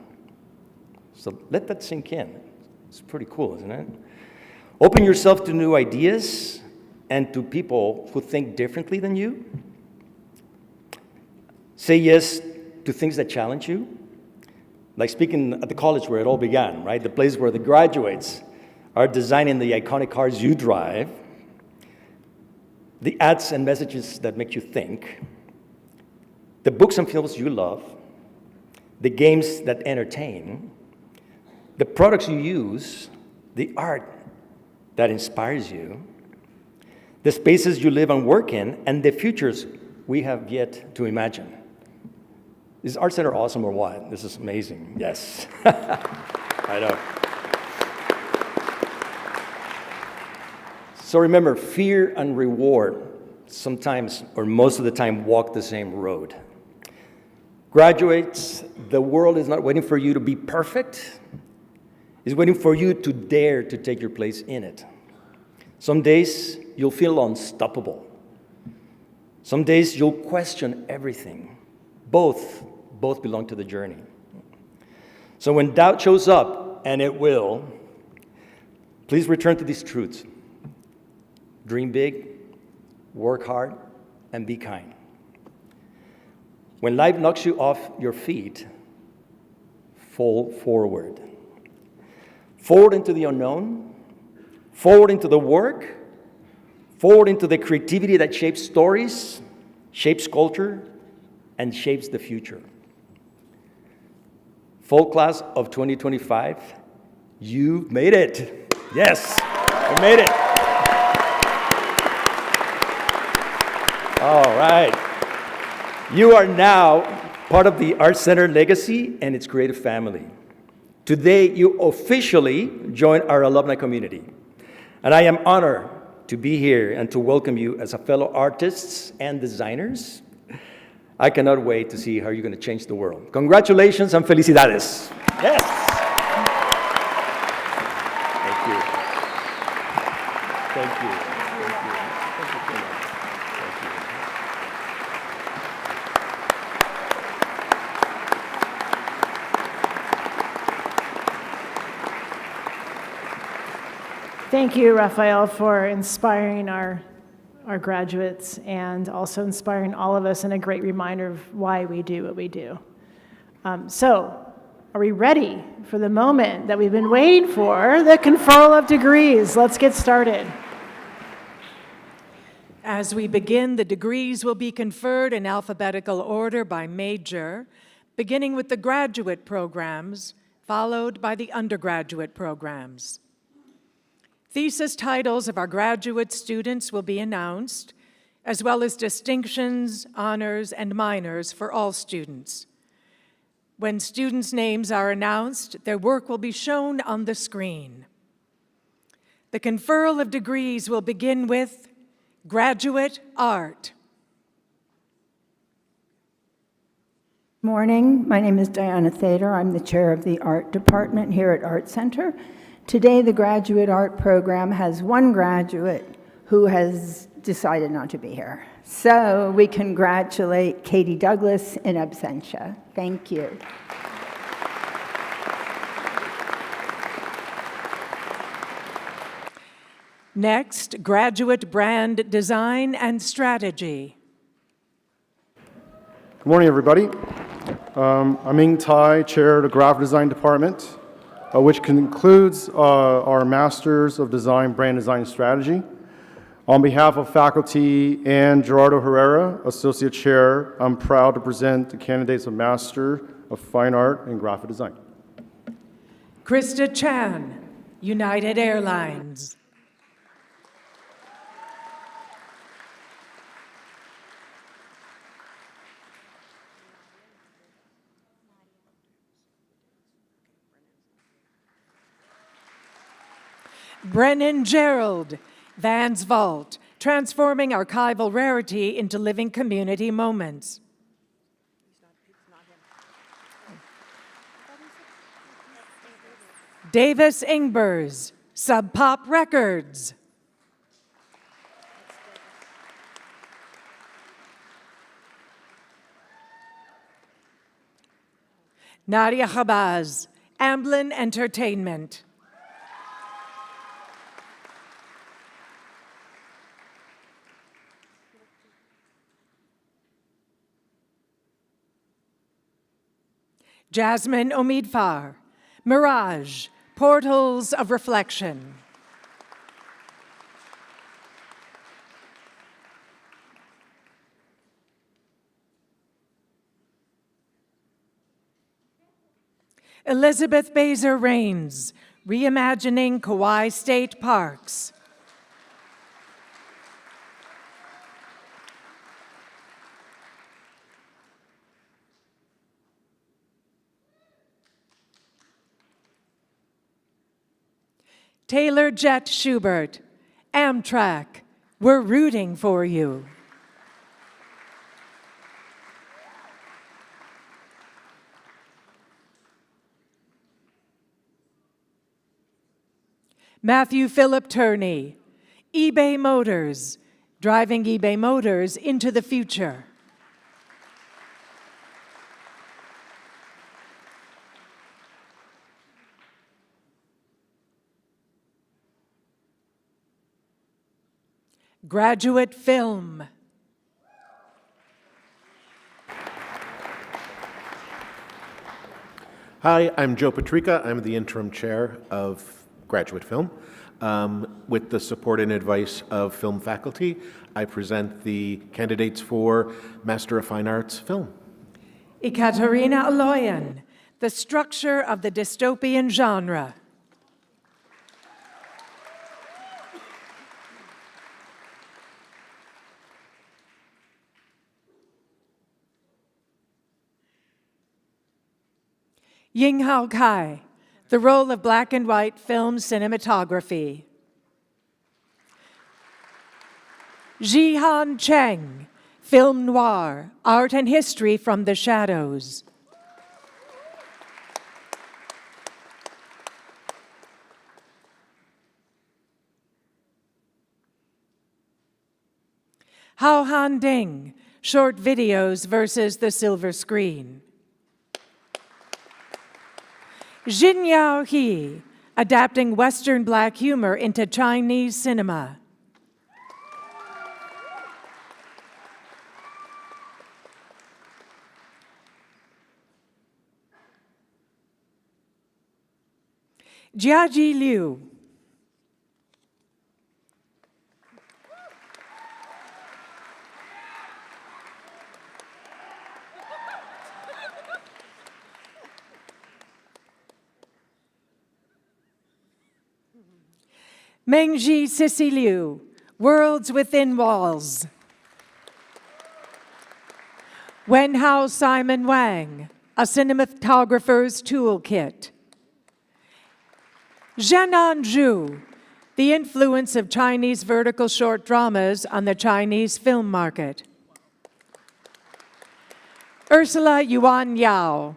So let that sink in. It's pretty cool, isn't it? Open yourself to new ideas and to people who think differently than you. Say yes to things that challenge you. Like speaking at the college where it all began, right? The place where the graduates are designing the iconic cars you drive, the ads and messages that make you think, the books and films you love, the games that entertain, the products you use, the art that inspires you, the spaces you live and work in, and the futures we have yet to imagine. Is Art Center awesome or what? This is amazing. Yes. I know. So remember, fear and reward sometimes, or most of the time, walk the same road. Graduates, the world is not waiting for you to be perfect. It's waiting for you to dare to take your place in it. Some days, you'll feel unstoppable. Some days, you'll question everything. Both belong to the journey. So when doubt shows up, and it will, please return to these truths. Dream big, work hard, and be kind. When life knocks you off your feet, fall forward. Forward into the unknown, forward into the work, forward into the creativity that shapes stories, shapes culture, and shapes the future. Fall class of 2025, you made it. Yes, you made it. All right. You are now part of the Art Center legacy and its creative family. Today, you officially join our alumni community. And I am honored to be here and to welcome you as a fellow artists and designers. I cannot wait to see how you're going to change the world. Congratulations and felicidades. Yes. Thank you. Thank you. Thank you. Thank you so much. Thank you. Thank you, Rafael, for inspiring our graduates and also inspiring all of us and a great reminder of why we do what we do. So, are we ready for the moment that we've been waiting for, the conferral of degrees? Let's get started. As we begin, the degrees will be conferred in alphabetical order by major, beginning with the graduate programs, followed by the undergraduate programs. Thesis titles of our graduate students will be announced, as well as distinctions, honors, and minors for all students. When students' names are announced, their work will be shown on the screen. The conferral of degrees will begin with Graduate Art. Morning, my name is Diana Thader. I'm the chair of the art department here at Art Center. Today, the graduate art program has one graduate who has decided not to be here. So we congratulate Katie Douglas in absentia. Thank you. Next, graduate brand design and strategy. Good morning, everybody. I'm Ing Tai, chair of the graphic design department, which concludes our Masters of Design, Brand Design Strategy. On behalf of faculty and Gerardo Herrera, Associate Chair, I'm proud to present the candidates of Master of Fine Art in Graphic Design. Krista Chan, United Airlines. Brennan Gerald, Vans Vault, transforming archival rarity into living community moments. Davis Ingbers, Sub Pop Records. Nadia Habaz, Amblin Entertainment. Jasmine Omidfar, Mirage, Portals of Reflection. Elizabeth Baser Rains, Reimagining Kauai State Parks. Taylor Jett Schubert, Amtrak, we're rooting for you. Matthew Philip Turney, eBay Motors, driving eBay Motors into the future. Graduate Film. Hi, I'm Joe Patrica. I'm the interim chair of Graduate Film. With the support and advice of film faculty, I present the candidates for Master of Fine Arts Film. Ekaterina Aloyan, The Structure of the Dystopian Genre. Yinghao Kai, The Role of Black and White Film Cinematography. Jihan Cheng, Film Noir, Art and History from the Shadows. Hao Han Ding, Short Videos versus the Silver Screen. Jin Yao He, Adapting Western Black Humor into Chinese Cinema. Jiaji Liu. Mengji Sissy Liu, Worlds Within Walls. Wenhao Simon Wang, A Cinematographer's Toolkit. Zhenan Zhu, The Influence of Chinese Vertical Short Dramas on the Chinese Film Market. Ursula Yuan Yao.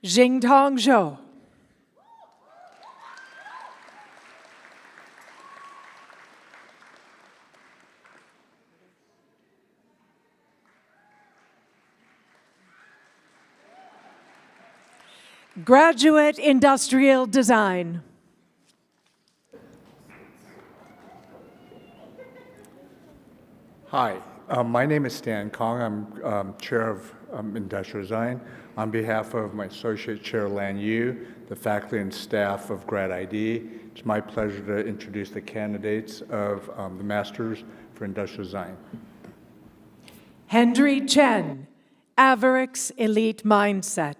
Jingtong Zhou. Graduate Industrial Design. Hi, my name is Stan Kong. I'm chair of Industrial Design. On behalf of my associate chair, Lan Yu, the faculty and staff of Grad ID, it's my pleasure to introduce the candidates of the Masters for Industrial Design. Henry Chen, Averix Elite Mindset.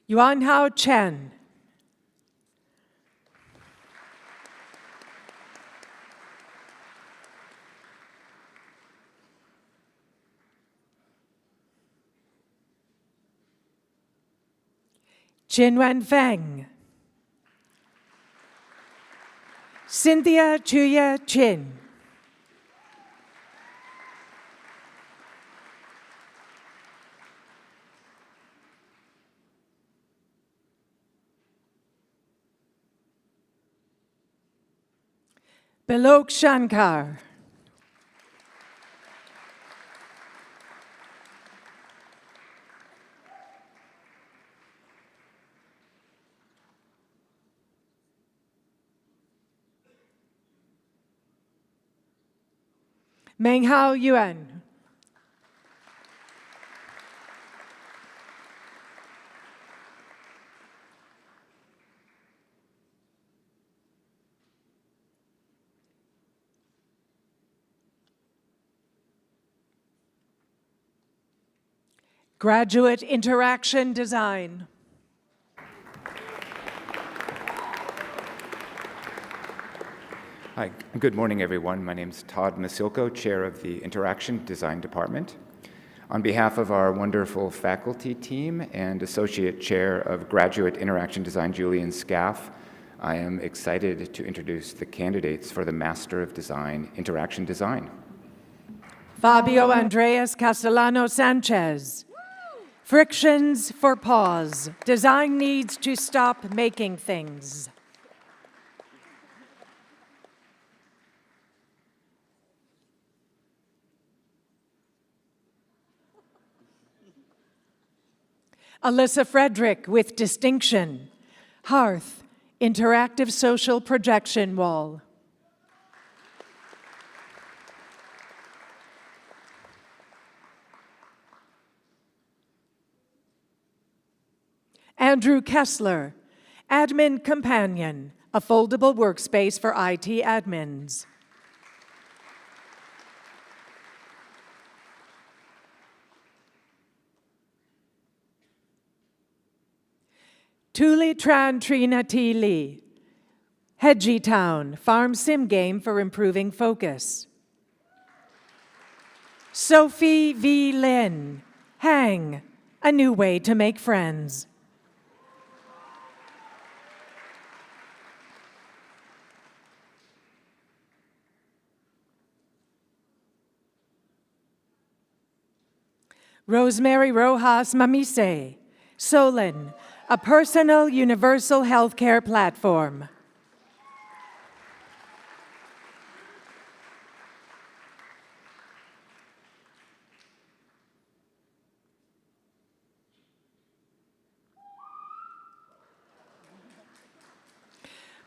Yuanhao Chen. Qinwen Feng. Cynthia Chuya Chin. Bilok Shankar. Menghao Yuan. Graduate Interaction Design. Hi, good morning, everyone. My name is Todd Masilko, Chair of the Interaction Design Department. On behalf of our wonderful faculty team and Associate Chair of Graduate Interaction Design, Julian Scaff, I am excited to introduce the candidates for the Master of Design, Interaction Design. Fabio Andreas Castellano Sanchez. Frictions for pause. Design needs to stop making things. Alyssa Frederick with distinction. Hearth, interactive social projection wall. Andrew Kessler, Admin Companion, a foldable workspace for IT admins. Tuli Tran Trina T. Lee, Hedgie Town, farm sim game for improving focus. Sophie V. Lin, Hang, a new way to make friends. Rosemary Rojas Mamise, Solon, a personal universal healthcare platform.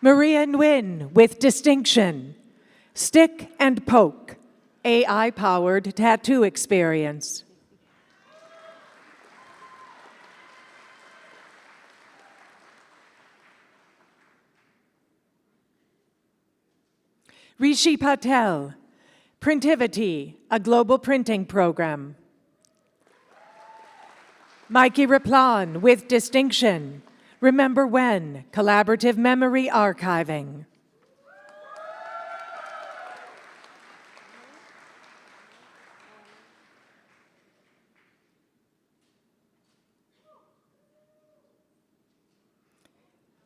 Maria Nguyen with distinction, Stick and Poke, AI-powered tattoo experience. Rishi Patel, Printivity, a global printing program. Mikey Raplan with distinction, Remember When, collaborative memory archiving.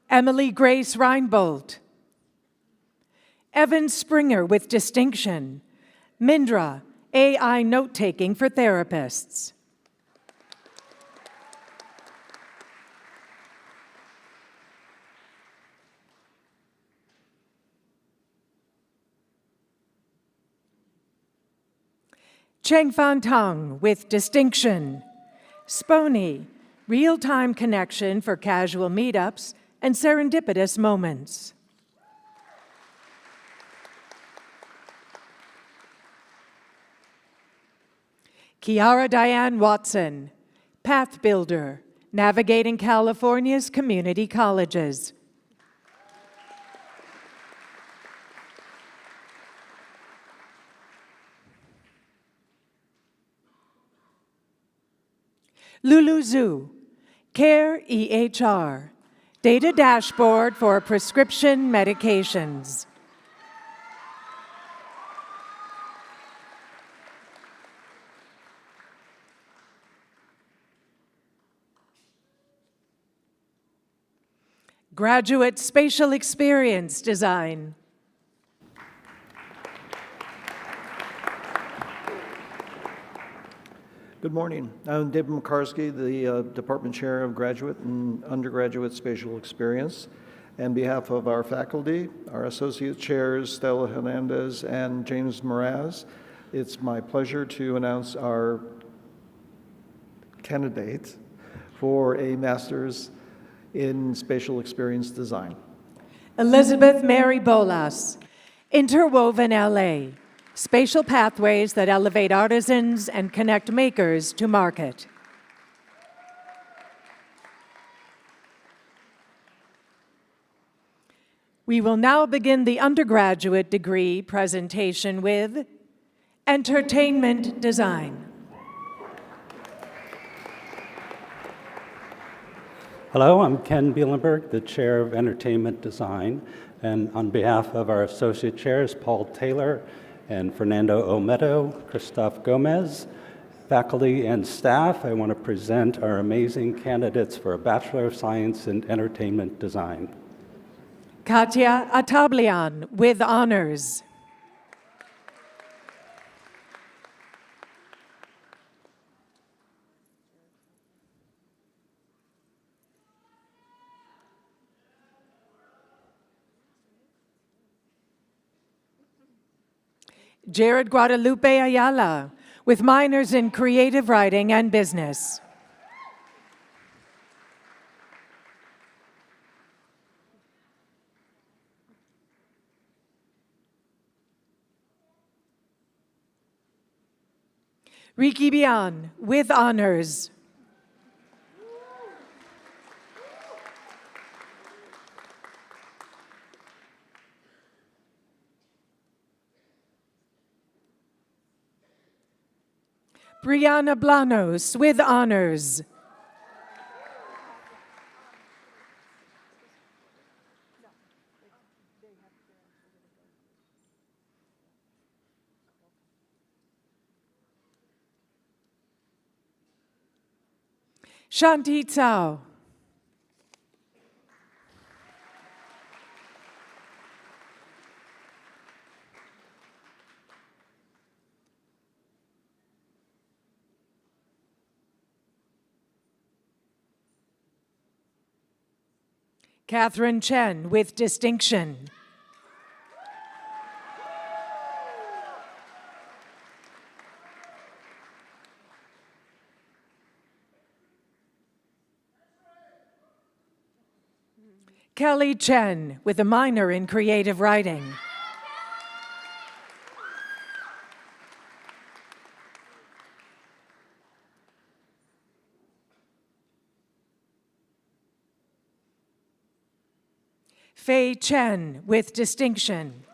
Emily Grace Reinbold. Evan Springer with distinction, Mindra, AI note-taking for therapists. Cheng Fan Tang with distinction, Spony, real-time connection for casual meetups and serendipitous moments. Kiara Diane Watson, Path Builder, navigating California's community colleges. Lulu Zhu, Care EHR, data dashboard for prescription medications. Graduate Spatial Experience Design. Good morning. I'm David Makarsky, the Department Chair of Graduate and Undergraduate Spatial Experience. On behalf of our faculty, our Associate Chairs, Stella Hernandez and James Mraz, it's my pleasure to announce our candidate for a Master's in Spatial Experience Design. Elizabeth Mary Bolas, Interwoven LA, Spatial pathways that elevate artisans and connect makers to market. We will now begin the undergraduate degree presentation with Entertainment Design. Hello, I'm Ken Bielenberg, the Chair of Entertainment Design, and on behalf of our Associate Chairs, Paul Taylor and Fernando Olmedo, Christophe Gomez, faculty and staff, I want to present our amazing candidates for a Bachelor of Science in Entertainment Design. Katya Atablian with honors. Jared Guadalupe Ayala with minors in creative writing and business. Ricky Bian with honors. Brianna Blanos with honors. Shanti Tsao. Catherine Chen with distinction. Kelly Chen with a minor in creative writing. Fei Chen with distinction.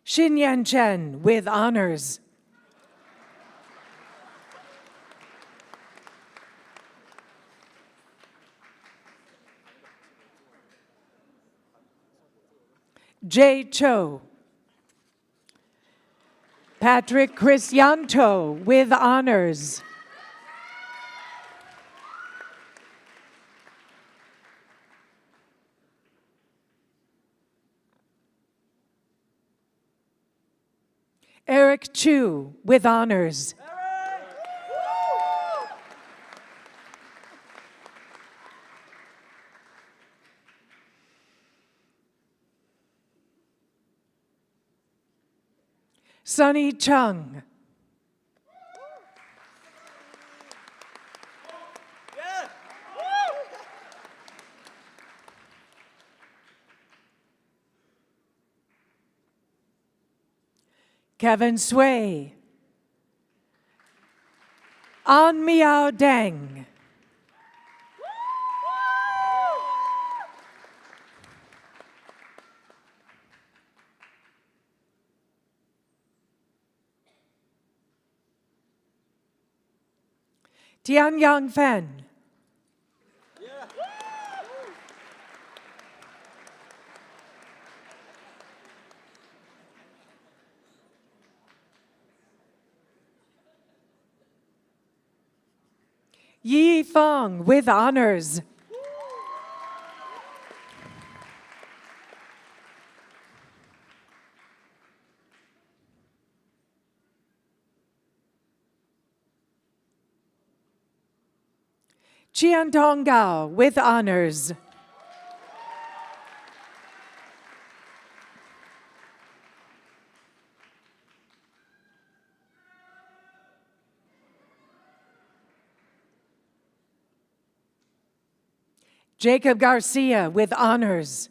Xinyan Chen with honors. Jay Cho. Patrick Cristianto with honors. Eric Chu with honors. Sunny Chung. Kevin Sway. An Miao Deng. Tianyang Fen. Yi Feng with honors. Qiantong Gao with honors. Jacob Garcia with honors.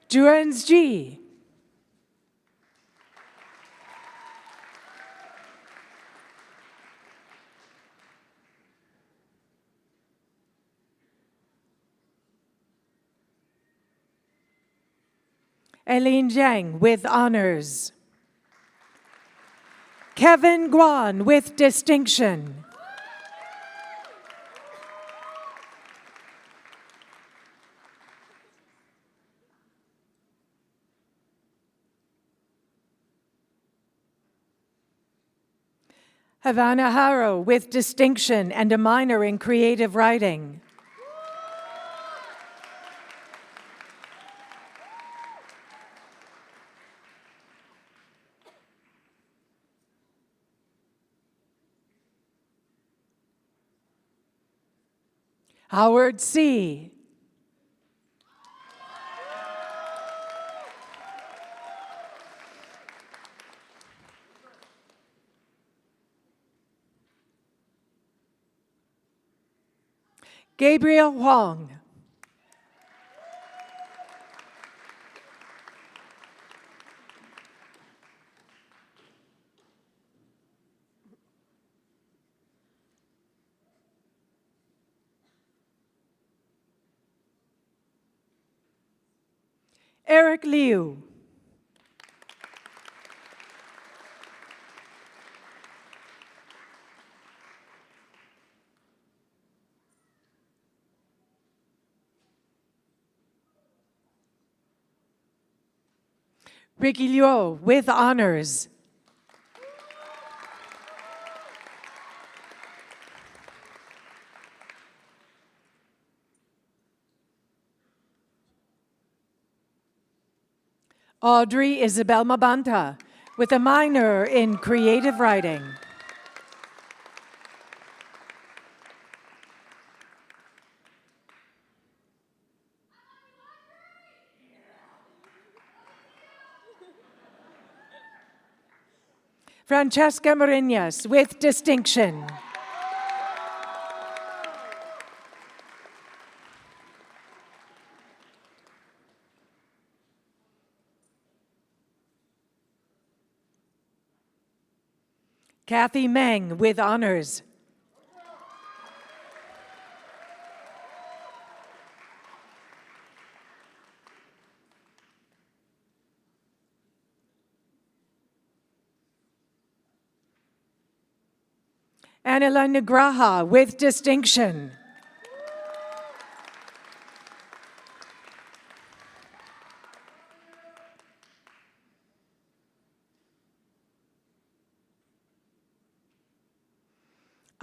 Juans G. Eileen Jiang with honors. Kevin Guan with distinction. Havana Haro with distinction and a minor in creative writing. Howard C. Gabriel Huang. Eric Liu. Ricky Liu with honors. Audrey Isabel Mabanta with a minor in creative writing. Francesca Marinas with distinction. Kathy Meng with honors. Anila Negraha with distinction.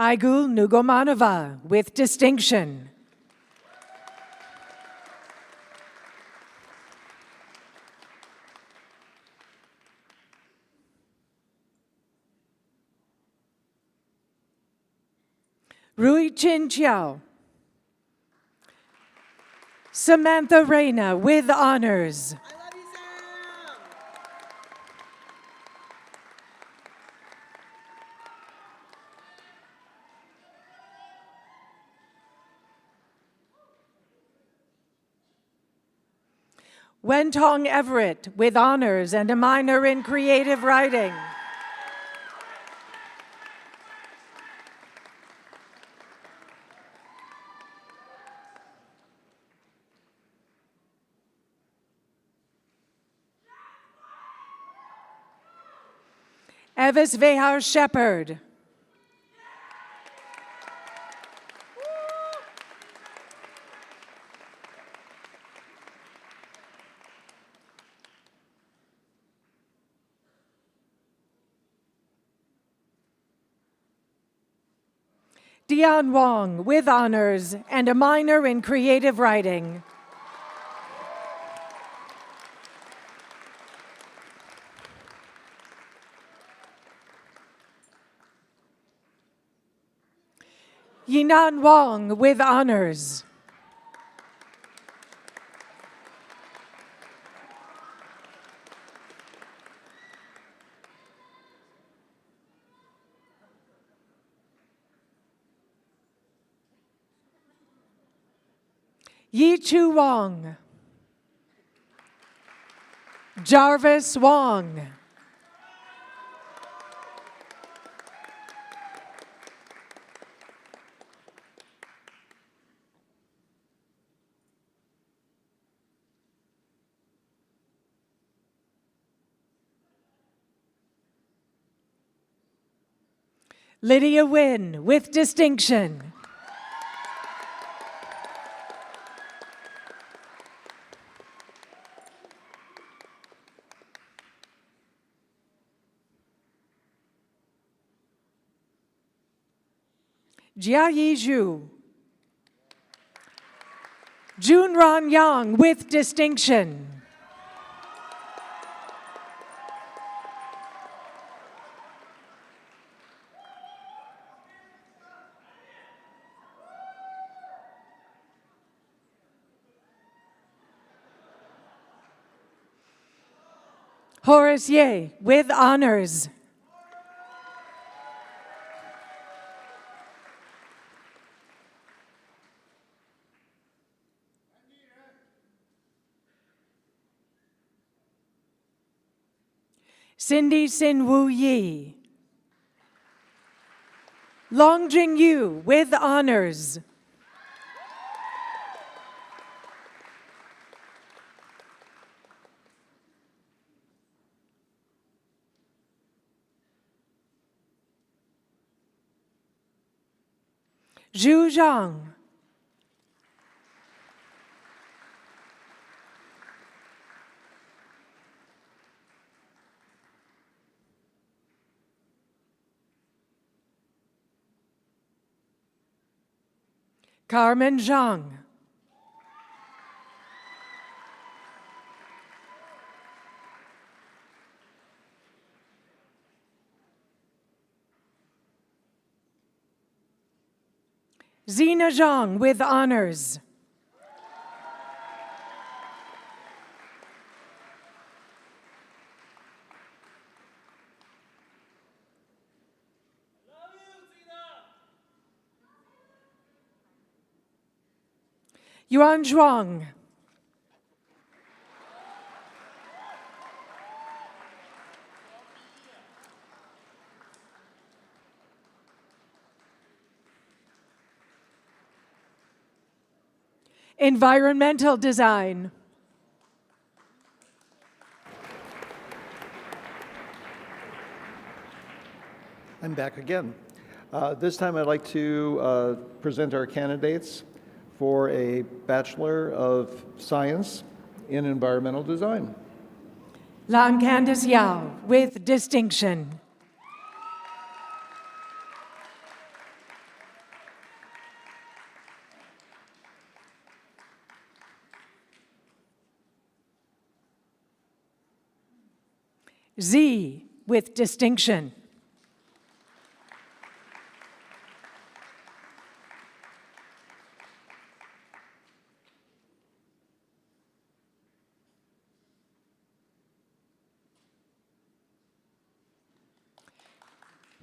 Aigul Nugomanova with distinction. Rui Chin Chiao. Samantha Reyna with honors. Wentong Everett with honors and a minor in creative writing. Evis Vehar Shepherd. Dion Wong with honors and a minor in creative writing. Yinan Wong with honors. Yi Chu Wong. Jarvis Wong. Lydia Wynn with distinction. Jiayi Zhu. Junran Yang with distinction. Horace Ye with honors. Cindy Sin Wu Yi. Longjing Yu with honors. Zhu Zhang. Carmen Zhang. Zina Zhang with honors. Yuan Zhuang. Environmental design. I'm back again. This time I'd like to present our candidates for a Bachelor of Science in Environmental Design. Lam Candice Yao with distinction. Z with distinction.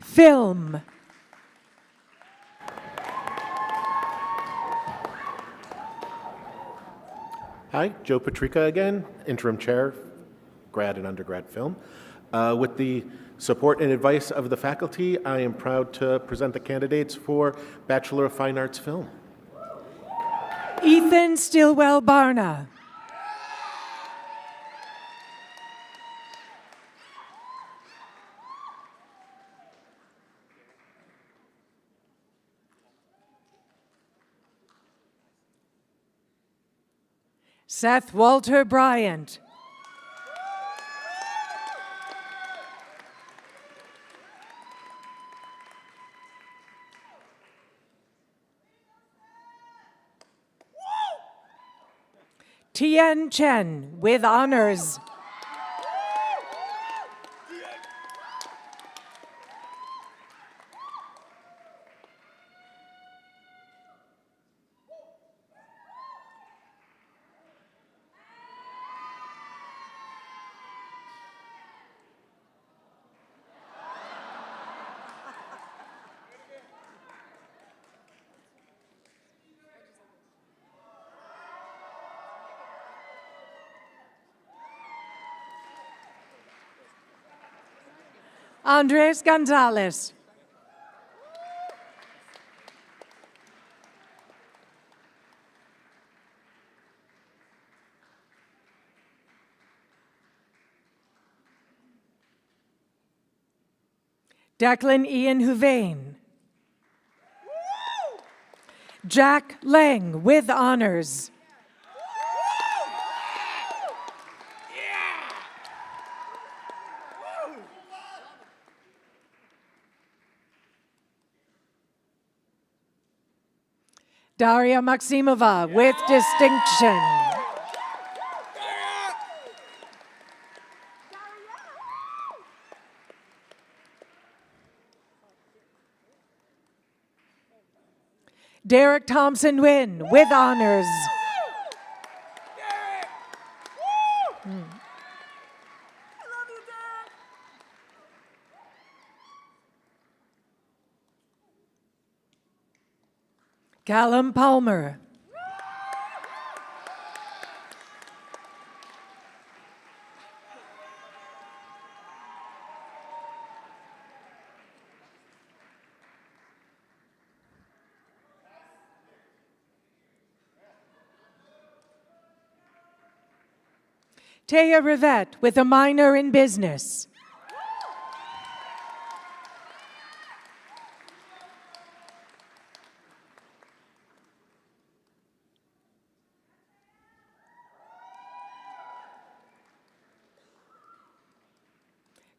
Film. Hi, Joe Patrica again, interim chair, grad and undergrad film. With the support and advice of the faculty, I am proud to present the candidates for Bachelor of Fine Arts Film. Ethan Stilwell Barna. Seth Walter Bryant. Tien Chen with honors. Andres Gonzalez. Declan Ian Huvane. Jack Lang with honors. Daria Maximova with distinction. Derek Thompson Wynn with honors. Callum Palmer. Taya Rivette with a minor in business.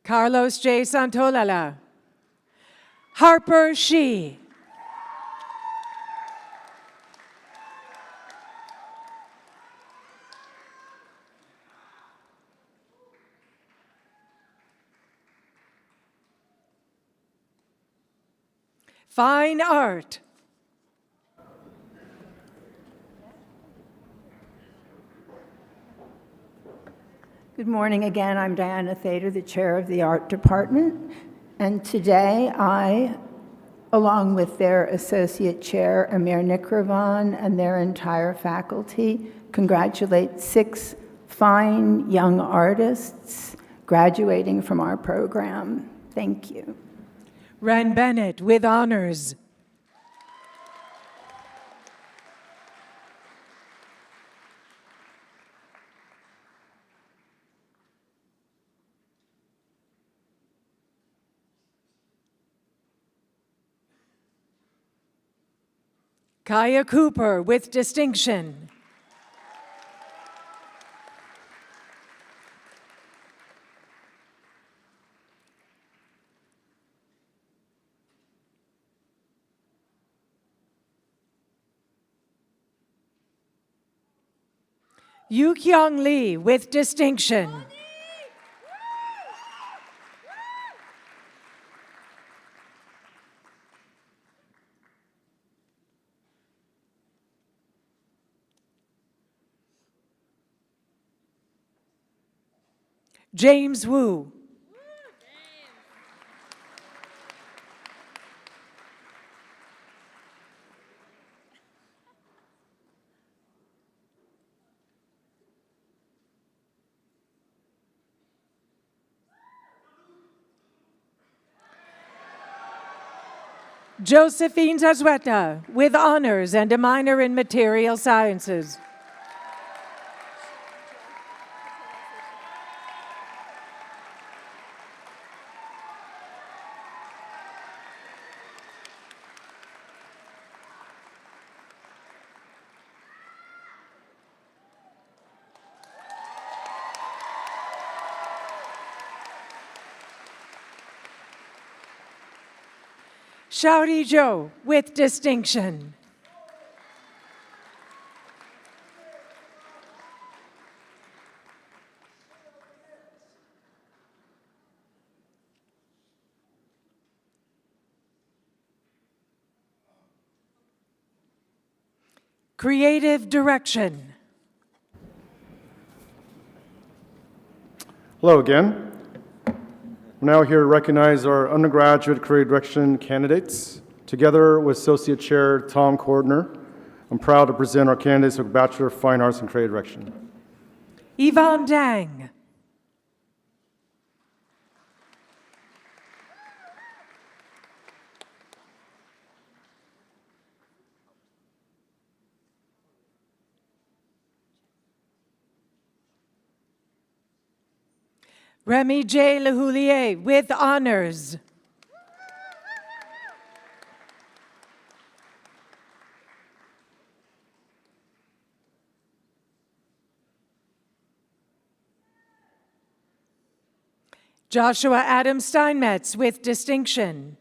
Carlos J. Santolala. Harper Shee. Fine art. Good morning again. I'm Diana Thader, the chair of the art department. And today I, along with their associate chair, Amir Nikravan, and their entire faculty, congratulate 6 fine young artists graduating from our program. Thank you. Ren Bennett with honors. Kaya Cooper with distinction. Yu Kyung Lee with distinction. James Wu. Josephine Zazueta with honors and a minor in material sciences. Shouty Joe with distinction. Creative direction. Hello again. We're now here to recognize our undergraduate creative direction candidates. Together with Associate Chair Tom Cordner, I'm proud to present our candidates for Bachelor of Fine Arts and Creative Direction. Yvonne Dang. Remy J. Lehoulier with honors. Joshua Adam Steinmetz with distinction.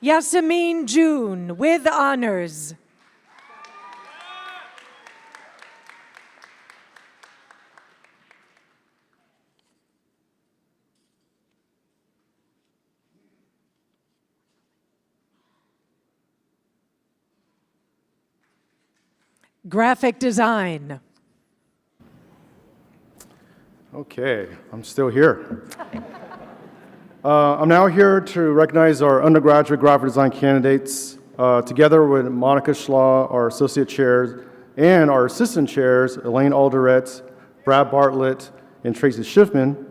Yasameen June with honors. Graphic design. Okay, I'm still here. I'm now here to recognize our undergraduate graphic design candidates, together with Monica Schlaw, our associate chairs, and our assistant chairs, Elaine Alderette, Brad Bartlett, and Tracy Schiffman.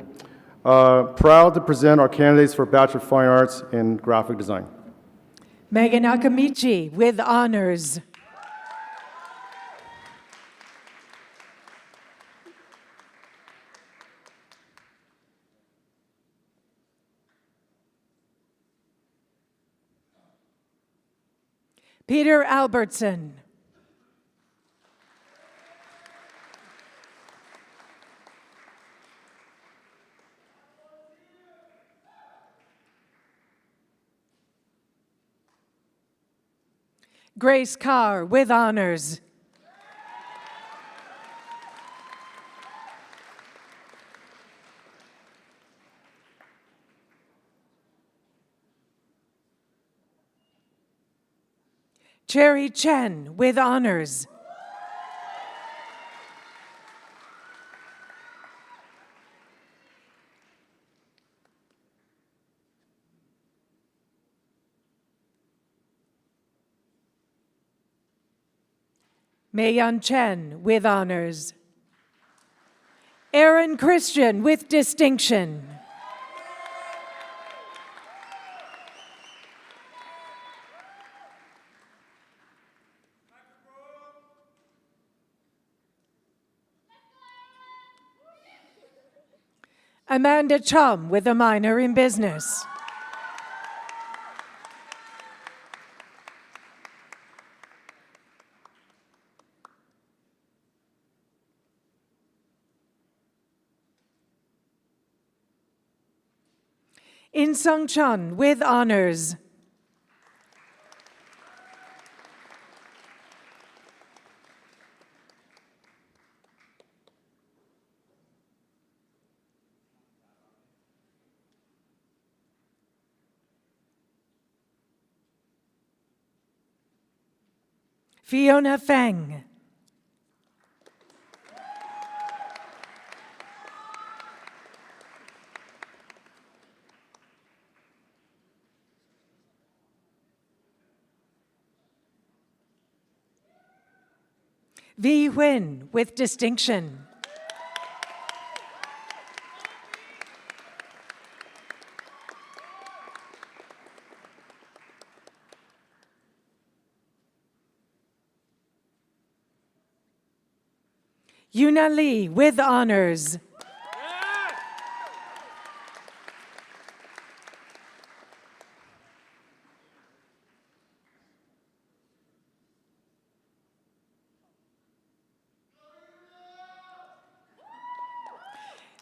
Proud to present our candidates for Bachelor of Fine Arts in Graphic Design. Megan Akamichi with honors. Peter Albertson. Grace Carr with honors. Cherry Chen with honors. Meiyan Chen with honors. Aaron Christian with distinction. Amanda Chum with a minor in business. In Sung Chun with honors. Fiona Feng. Vi Huynh with distinction. Yuna Lee with honors.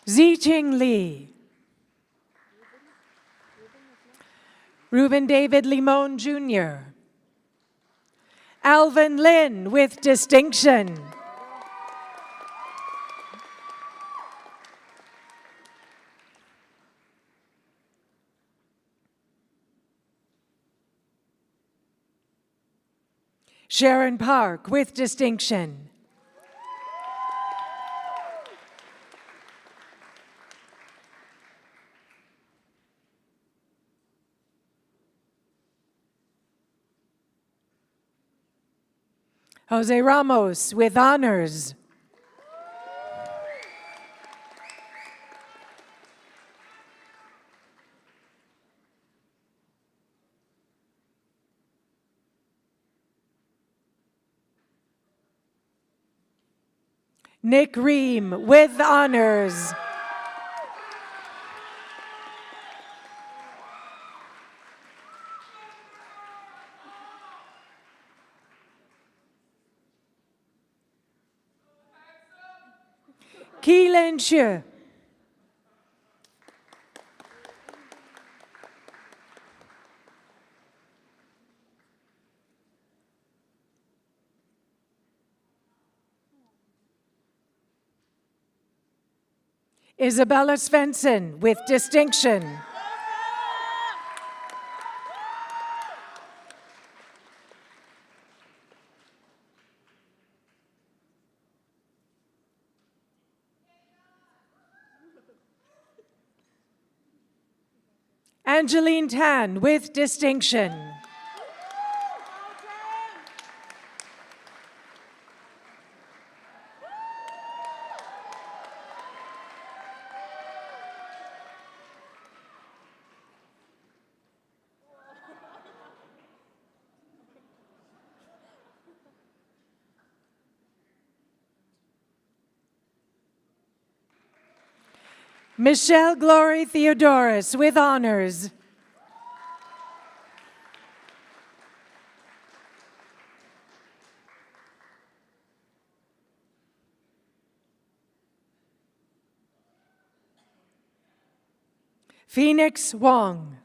Ziqing Li. Ruben David Limon Jr. Alvin Lin with distinction. Sharon Park with distinction. Jose Ramos with honors. Nick Ream with honors. Ki Len Xue. Isabella Svensson with distinction. Angeline Tan with distinction. Michelle Glory Theodoris with honors. Phoenix Wong.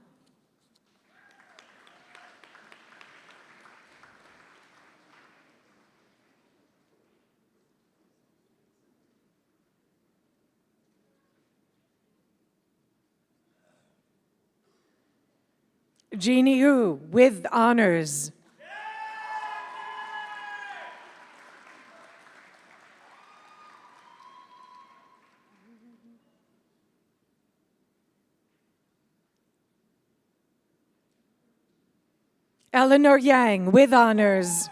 Jeannie Yu with honors. Eleanor Yang with honors.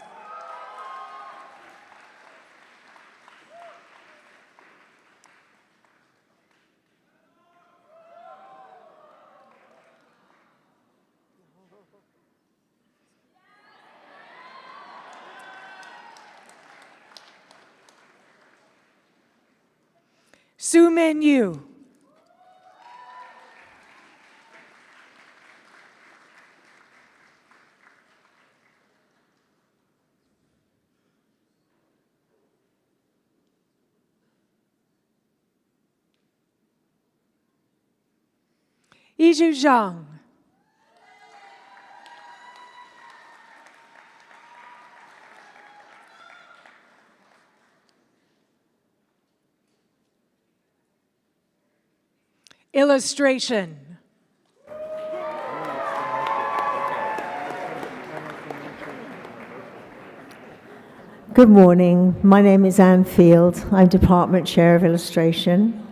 Su Min Yu. Yizhu Zhang. Illustration. Good morning. My name is Anne Field. I'm Department Chair of Illustration.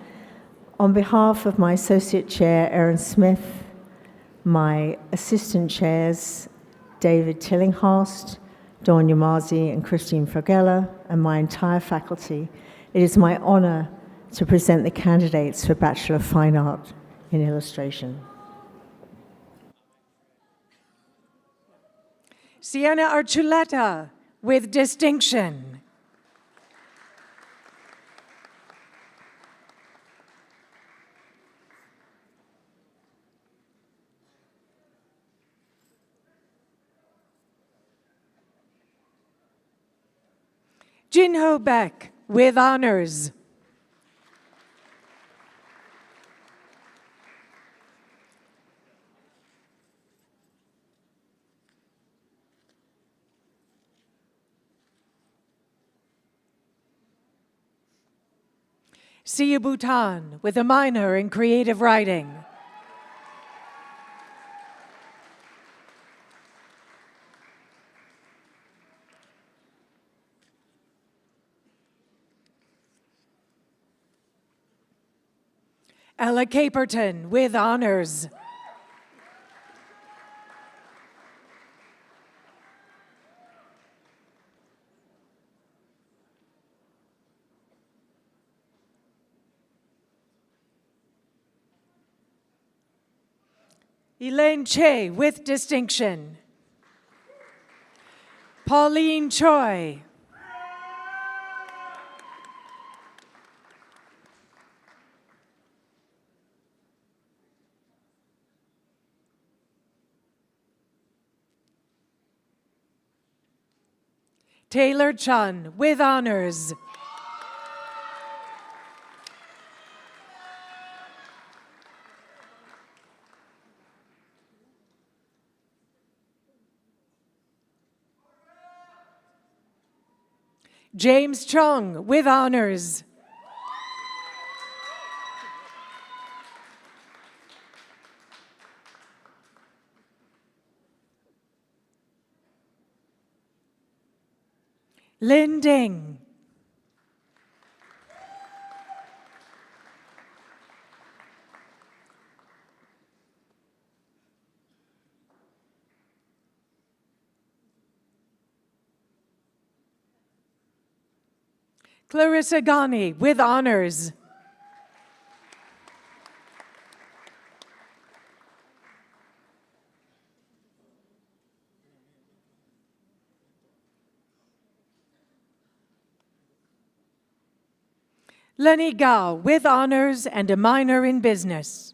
On behalf of my Associate Chair, Erin Smith, my Assistant Chairs, David Tillinghast, Dawn Yamazi, and Christine Fragella, and my entire faculty, it is my honor to present the candidates for Bachelor of Fine Art in Illustration. Sienna Archuleta with distinction. Jinho Beck with honors. Sia Bhutan with a minor in creative writing. Ella Caperton with honors. Elaine Che with distinction. Pauline Choi. Taylor Chun with honors. James Chung with honors. Lin Ding. Clarissa Ghani with honors. Lenny Gao with honors and a minor in business.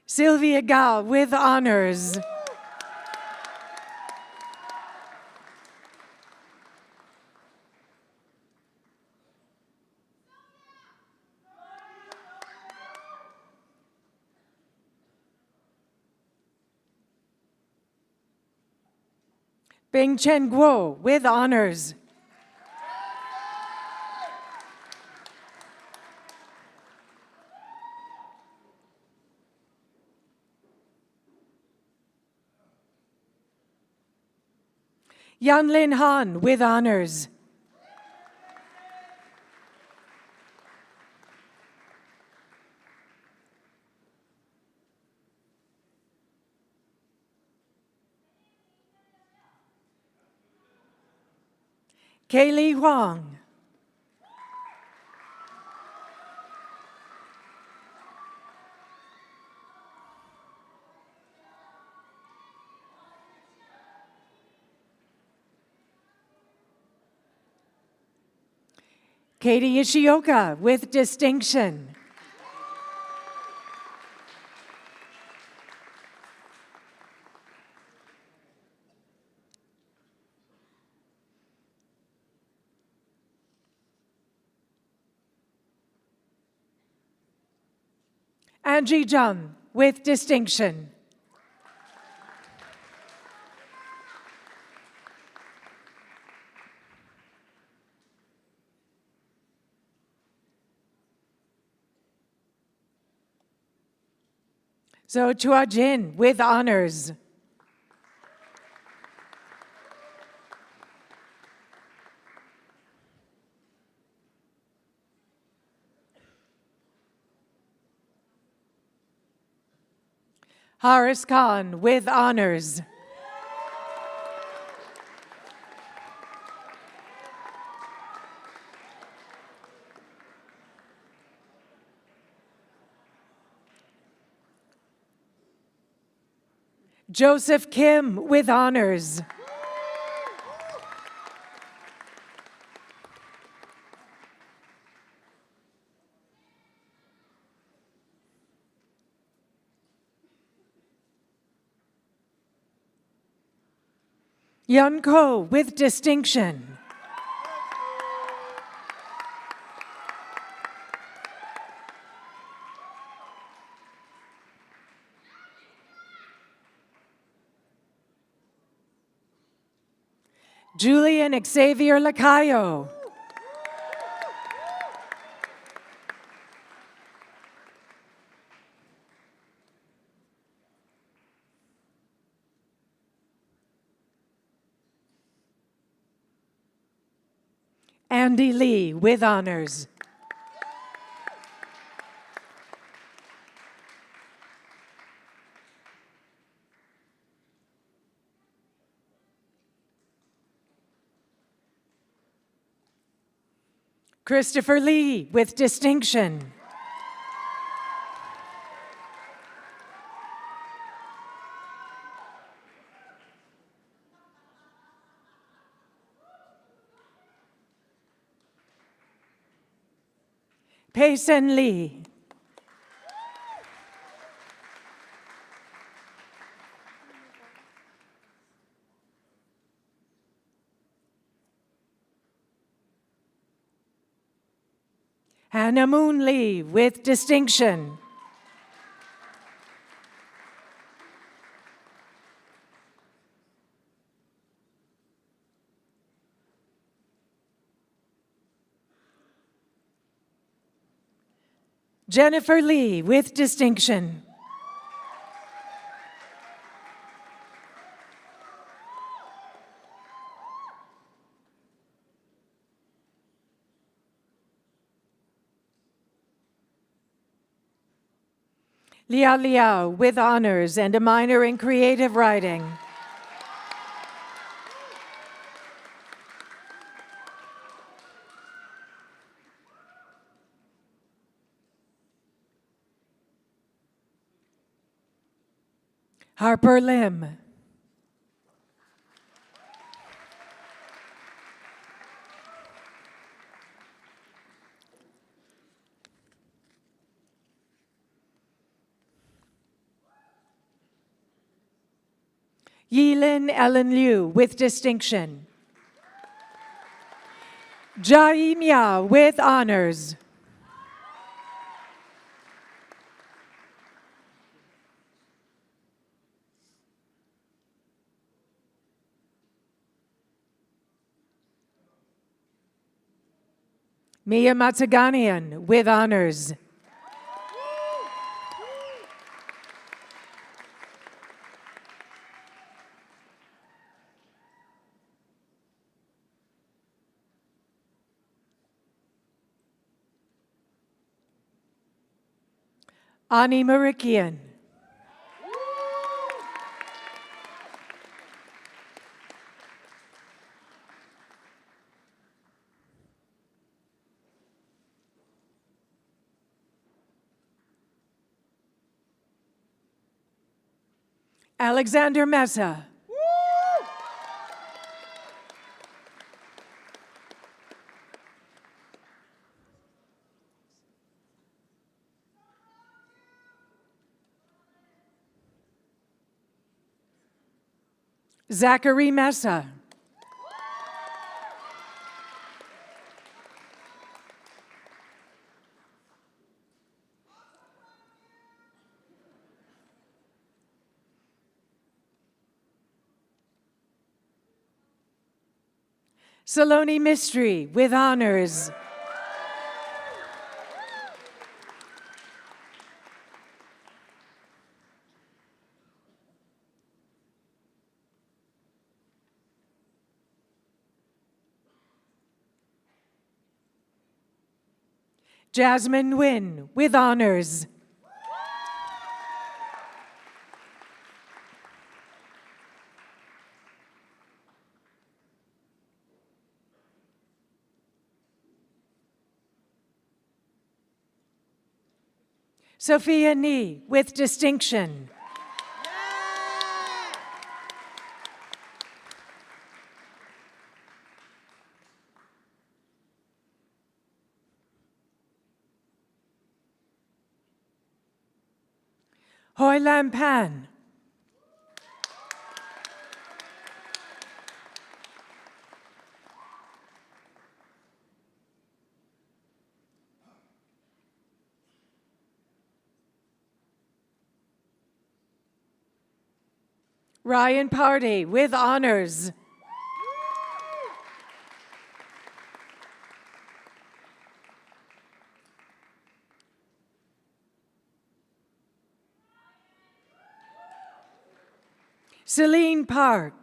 Sylvia Gao with honors. Bing Chen Guo with honors. Yanlin Han with honors. Kaylee Huang. Katie Ishioka with distinction. Angie Zhang with distinction. So Chua Jin with honors. Haris Khan with honors. Joseph Kim with honors. Yun Ko with distinction. Julian Xavier Lacayo. Andy Lee with honors. Christopher Lee with distinction. Pei Sen Lee. Hannah Moon Lee with distinction. Jennifer Lee with distinction. Liao Liao with honors and a minor in creative writing. Harper Lim. Yilin Ellen Liu with distinction. Jai Mia with honors. Mia Matsaganian with honors. Ani Marikian. Alexander Mesa. Zachary Mesa. Saloni Mistry with honors. Jasmine Nguyen with honors. Sophia Ni with distinction. Hoi Lam Pan. Ryan Party with honors. Celine Park.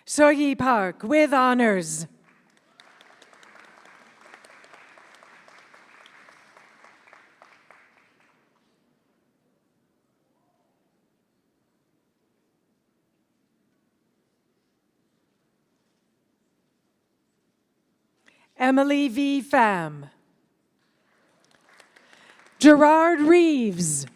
Soyi Park with honors. Emily V. Pham. Gerard Reeves.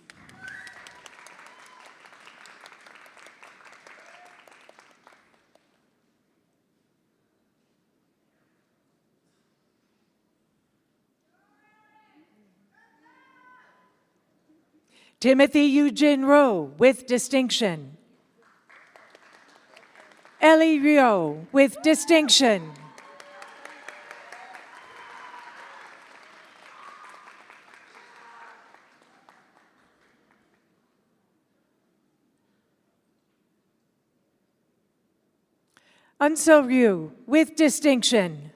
Timothy Eugene Rowe with distinction. Ellie Rio with distinction. Unsel Ryu with distinction.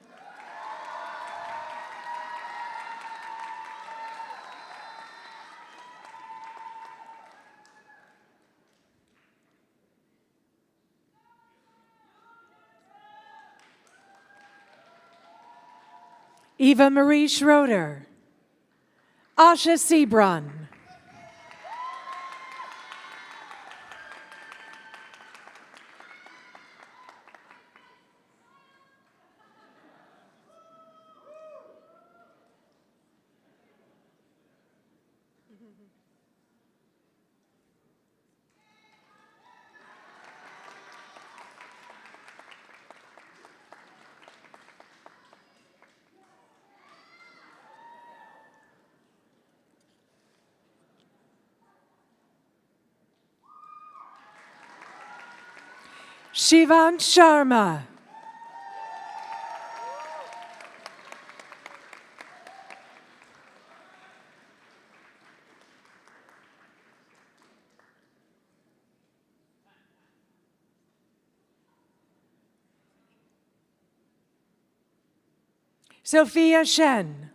Eva Marie Schroeder. Asha Sebron. Shivan Sharma. Sophia Shen.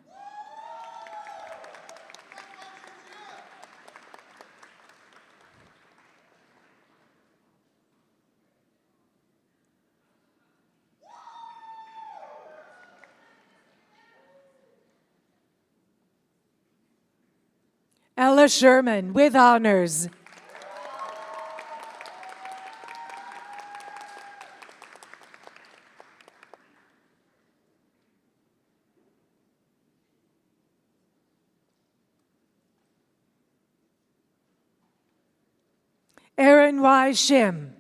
Ella Sherman with honors. Aaron Y. Shim.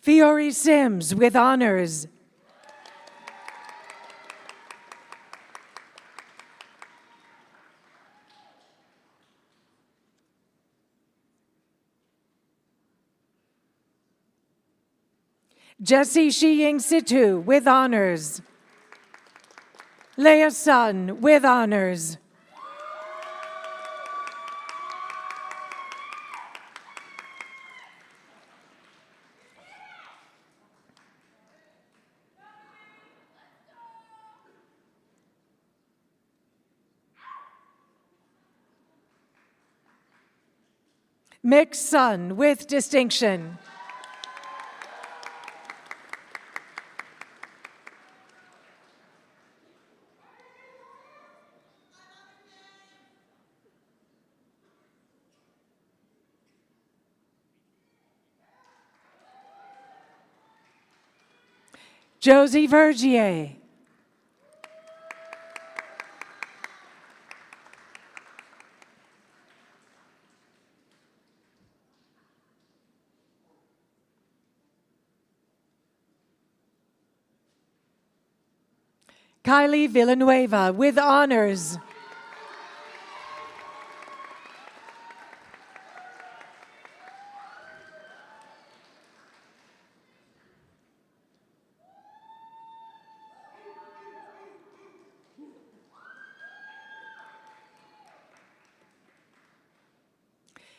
Fiore Sims with honors. Jesse Shiying Situ with honors. Leah Sun with honors. Mick Sun with distinction. Josie Vergier. Kylie Villanueva with honors.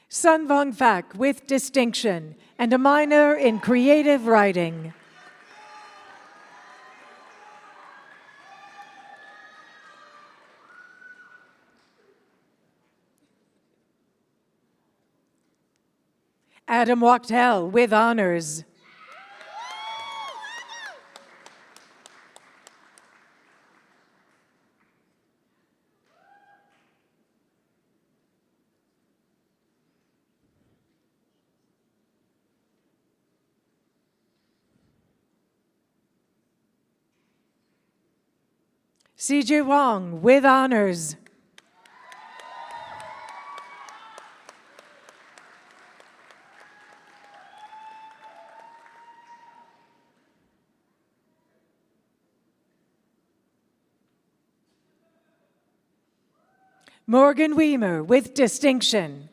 Sun Vong Phak with distinction and a minor in creative writing. Adam Wachtel with honors. CJ Wong with honors. Morgan Weimer with distinction.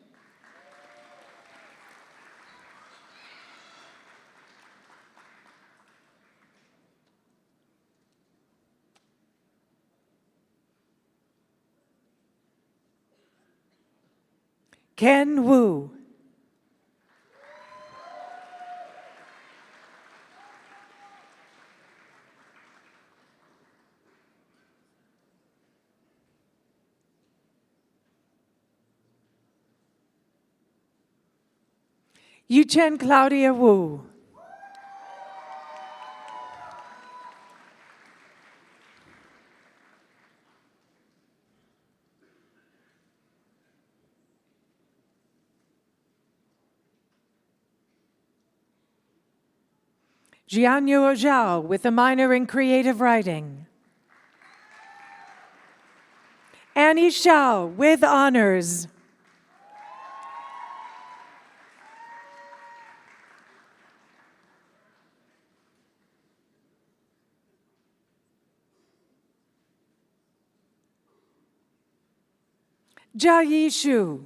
Ken Wu. Yuchen Claudia Wu. Jianyuo Zhao with a minor in creative writing. Annie Shao with honors. Jia Yi Shu.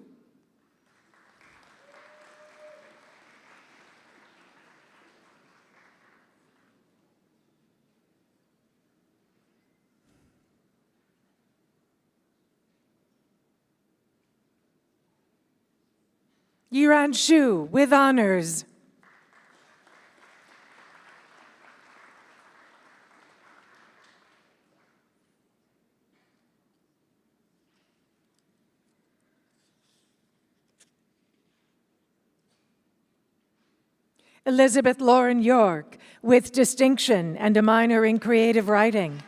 Yiran Shu with honors. Elizabeth Lauren York with distinction and a minor in creative writing.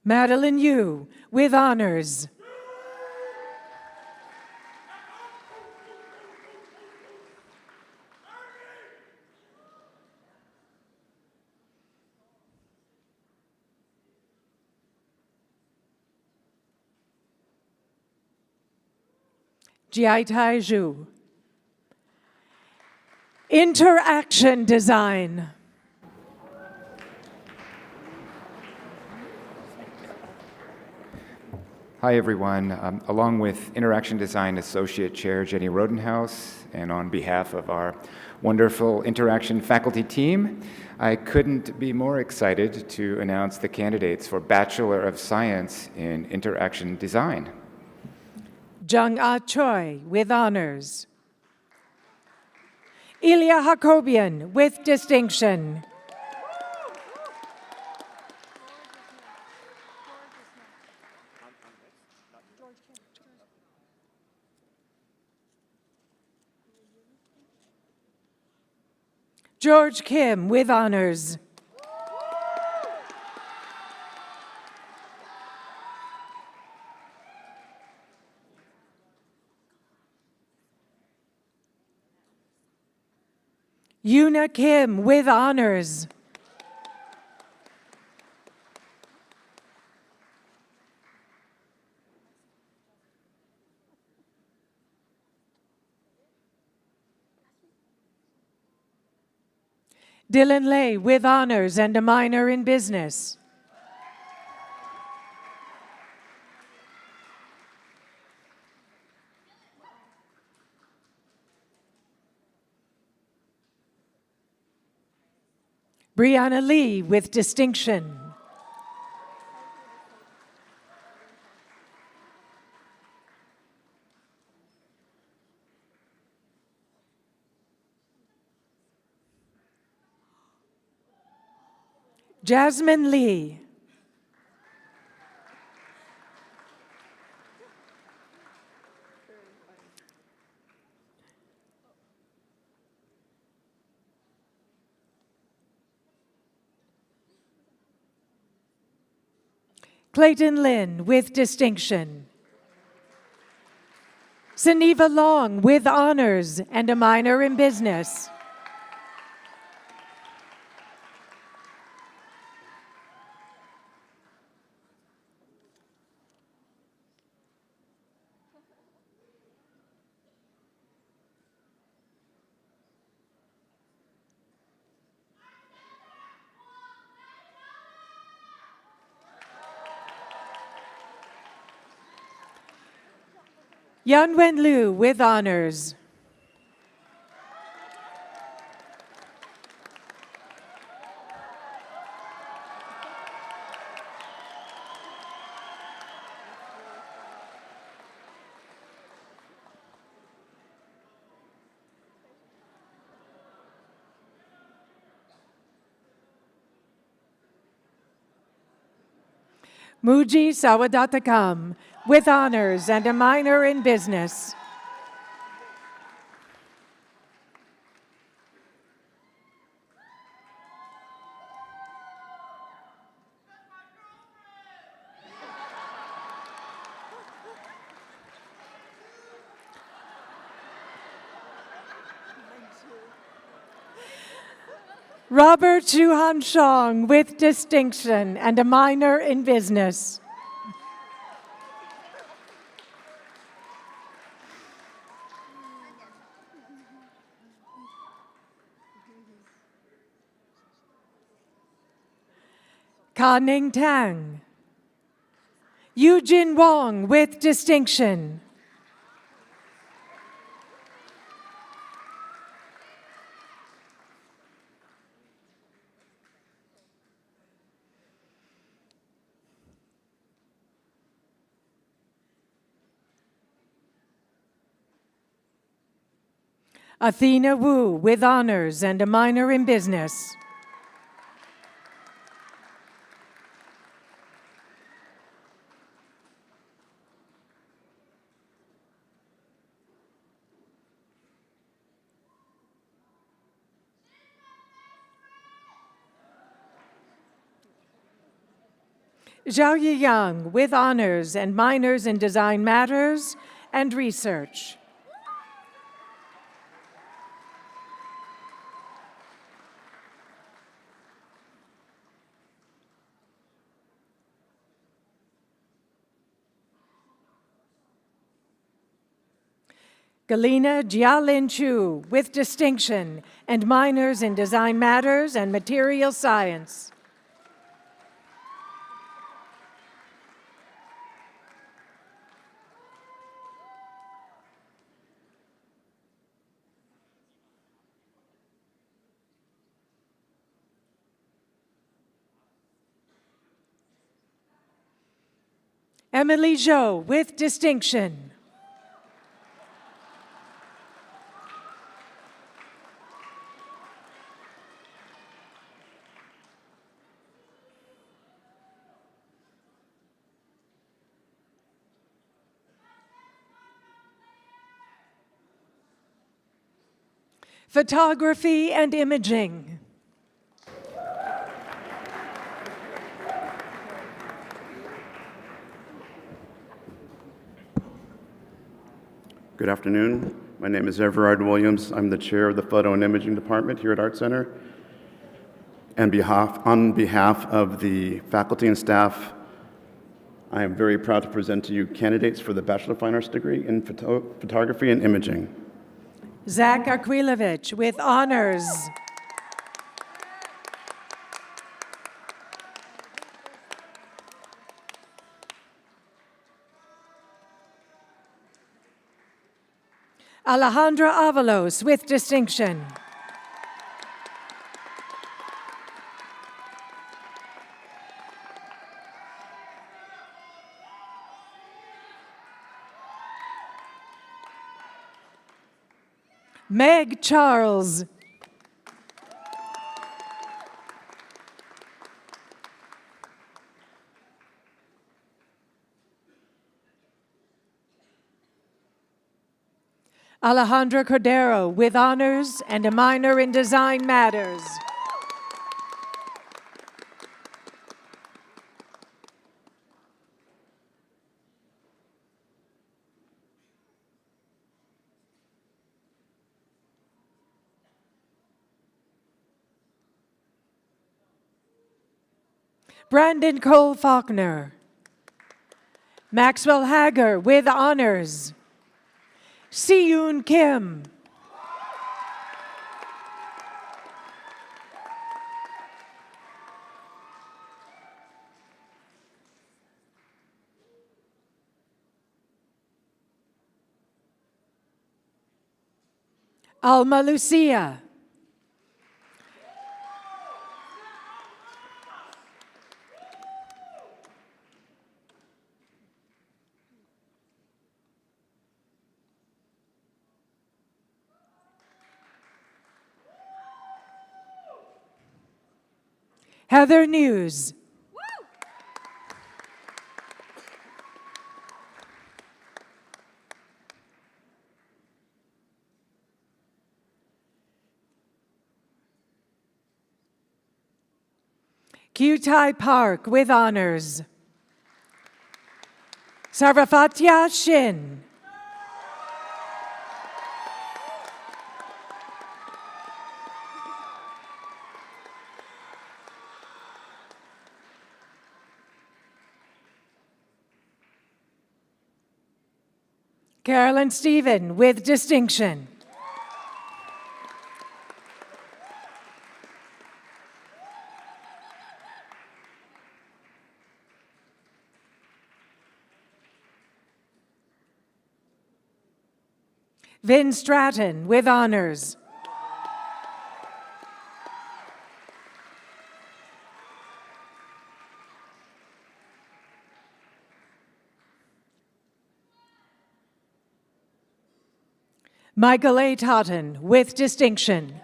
Madeline Yu with honors. Jiaitai Zhu. Interaction design. Hi, everyone. Along with Interaction Design Associate Chair Jenny Rodenhouse, and on behalf of our wonderful Interaction faculty team, I couldn't be more excited to announce the candidates for Bachelor of Science in Interaction Design. Jung Ah Choi with honors. Ilya Hakobian with distinction. George Kim with honors. Yuna Kim with honors. Dylan Lay with honors and a minor in business. Brianna Lee with distinction. Jasmine Lee. Clayton Lin with distinction. Sunniva Long with honors and a minor in business. Yanwen Liu with honors. Muji Sawadatakam with honors and a minor in business. Robert Chuhan Shong with distinction and a minor in business. Ka Ning Tang. Eugene Wong with distinction. Athena Wu with honors and a minor in business. Zhao Yiyang with honors and minors in design matters and research. Galina Jialin Chu with distinction and minors in design matters and material science. Emily Zhou with distinction. Photography and imaging. Good afternoon. My name is Everard Williams. I'm the chair of the Photo and Imaging Department here at Art Center. And on behalf of the faculty and staff, I am very proud to present to you candidates for the Bachelor of Fine Arts degree in photography and imaging. Zach Akwilovich with honors. Alejandra Avalos with distinction. Meg Charles. Alejandra Cordero with honors and a minor in design matters. Brandon Cole Faulkner. Maxwell Hager with honors. Si-yoon Kim. Alma Lucia. Heather News. Kyutai Park with honors. Sarvafatya Shin. Carolyn Stephen with distinction. Vin Stratton with honors. Michael A. Totten with distinction.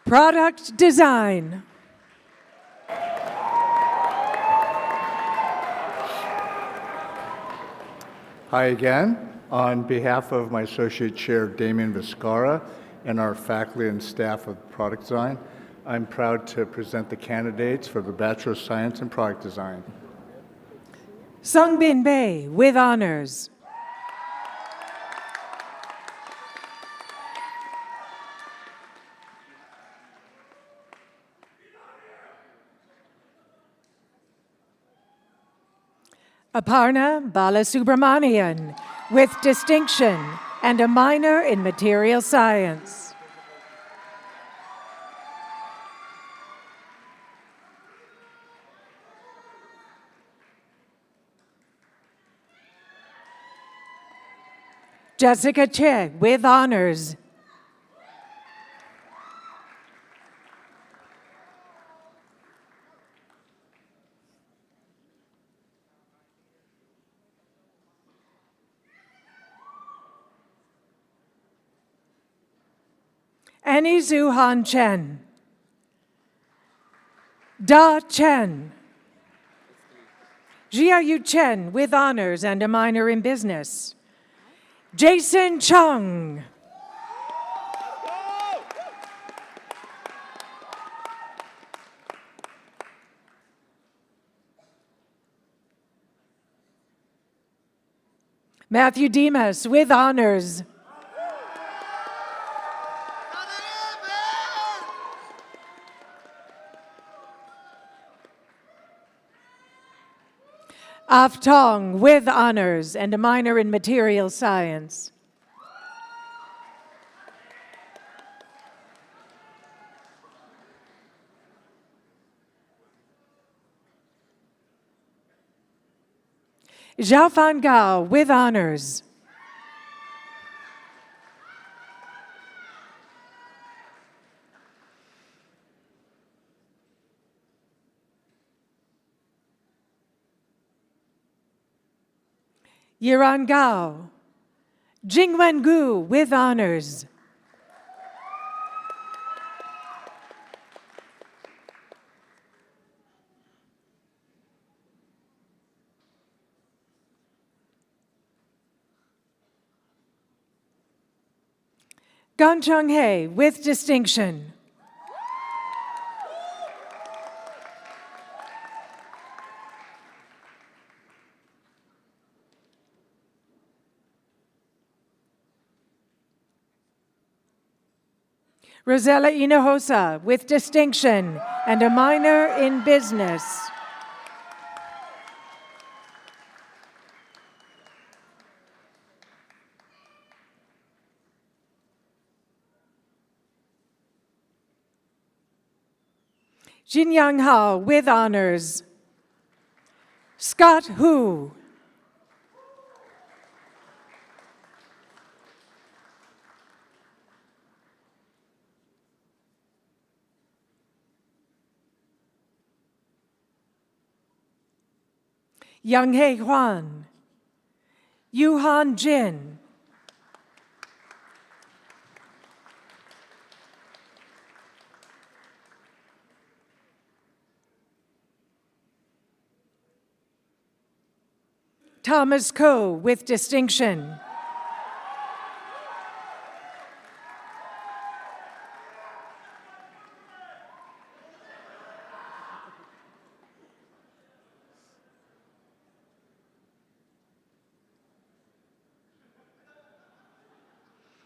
Product design. Hi again. On behalf of my Associate Chair, Damien Viscara, and our faculty and staff of Product Design, I'm proud to present the candidates for the Bachelor of Science in Product Design. Sungbin Bae with honors. Aparna Balasubramanian with distinction and a minor in material science. Jessica Che with honors. Annie Zhu Han Chen. Da Chen. Jiayu Chen with honors and a minor in business. Jason Chung. Matthew Demas with honors. Af Tong with honors and a minor in material science. Zhao Fan Gao with honors. Yiran Gao. Jingwen Gu with honors. Gan Chung He with distinction. Rosella Hinojosa with distinction and a minor in business. Jin Young Hao with honors. Scott Hu. Young Hei Huan. Yuhan Jin. Thomas Ko with distinction.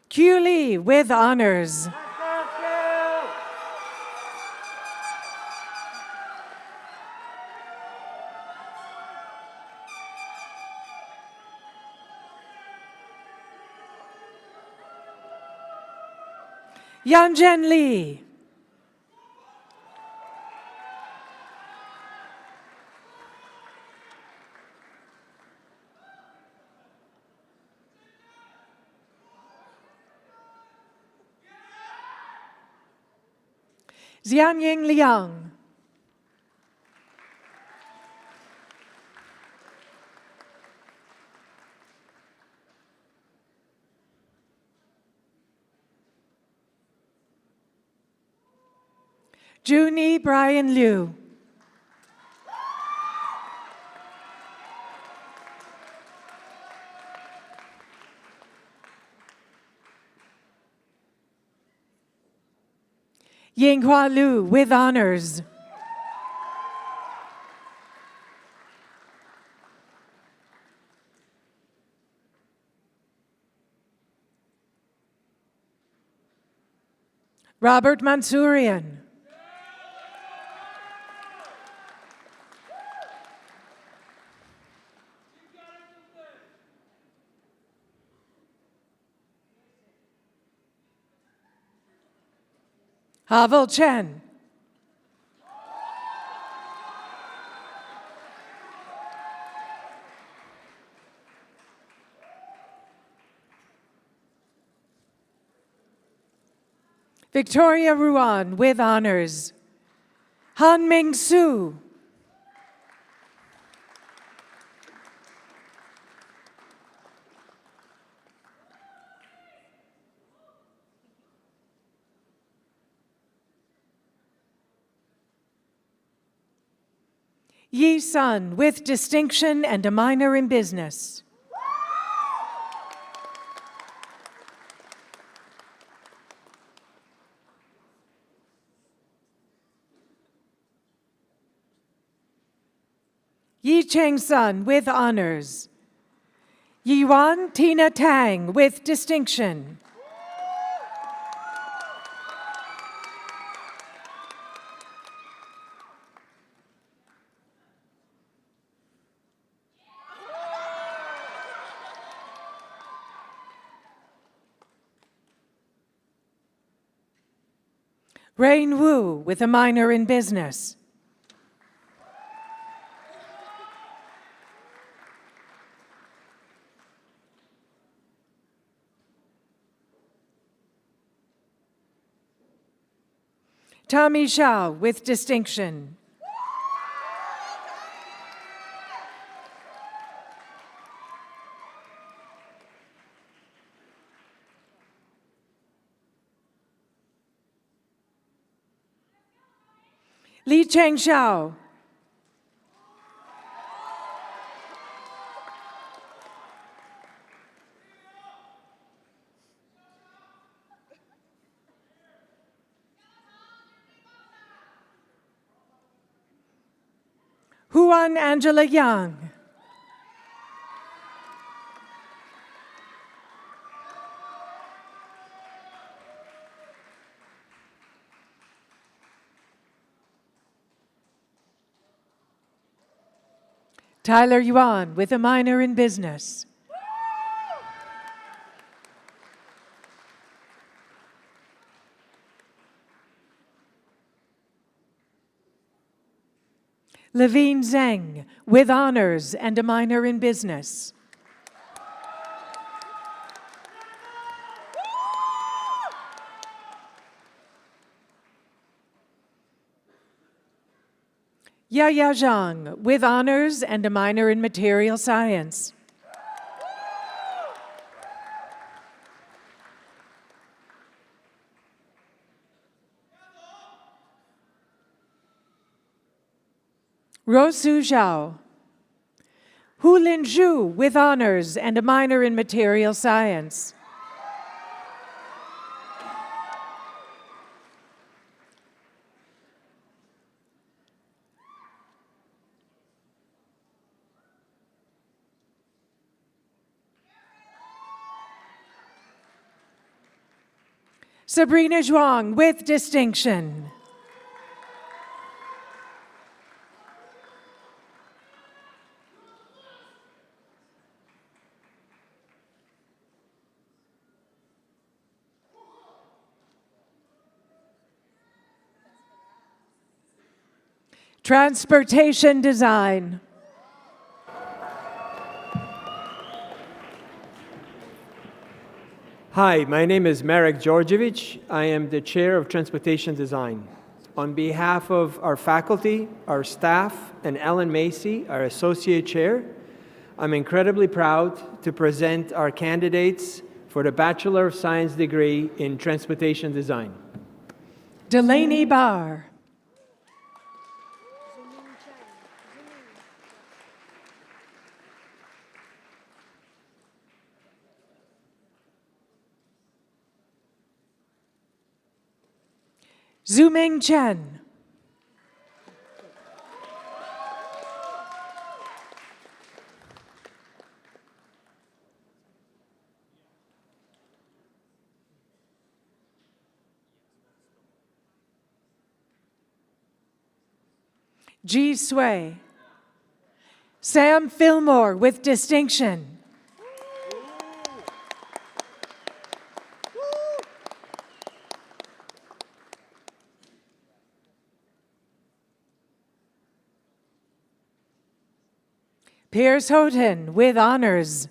Q Lee with honors. Yanzhen Li. Xianying Liang. Junie Brian Liu. Yinghua Liu with honors. Robert Mansourian. Havel Chen. Victoria Ruan with honors. Han Ming Su. Yi Sun with distinction and a minor in business. Yi Cheng Sun with honors. Yiwan Tina Tang with distinction. Rain Wu with a minor in business. Tommy Shao with distinction. Li Cheng Xiao. Huan Angela Yang. Tyler Yuan with a minor in business. Levine Zheng, with honors and a minor in business. Yaya Zhang, with honors and a minor in material science. Rosu Zhao. Hulin Zhu, with honors and a minor in material science. Sabrina Zhuang, with distinction. Transportation design. Hi, my name is Marek Georgievich. I am the chair of Transportation Design. On behalf of our faculty, our staff, and Ellen Macy, our associate chair, I'm incredibly proud to present our candidates for the Bachelor of Science degree in Transportation Design. Delaney Barr. Zuming Chen. Ji Sui. Sam Fillmore with distinction. Pierce Houghton with honors.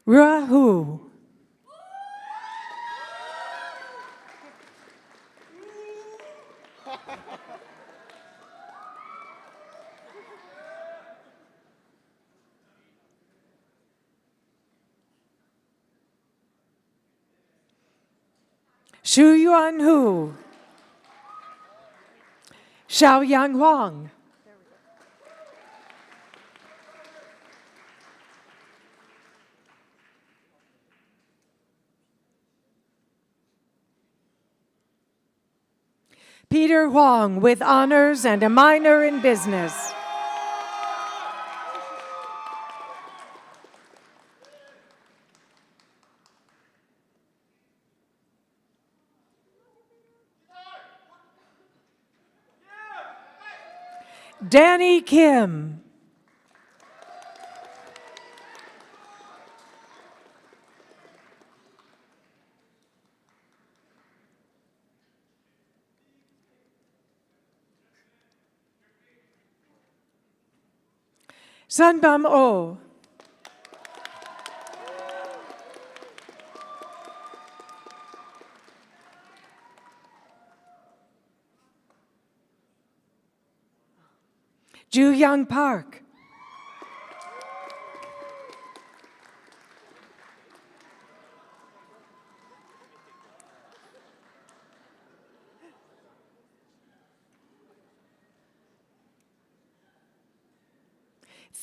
Rua Hu. Xu Yuan Hu. Xiaoyang Huang. Peter Huang with honors and a minor in business. Danny Kim. Sunbum Oh. Ju Young Park.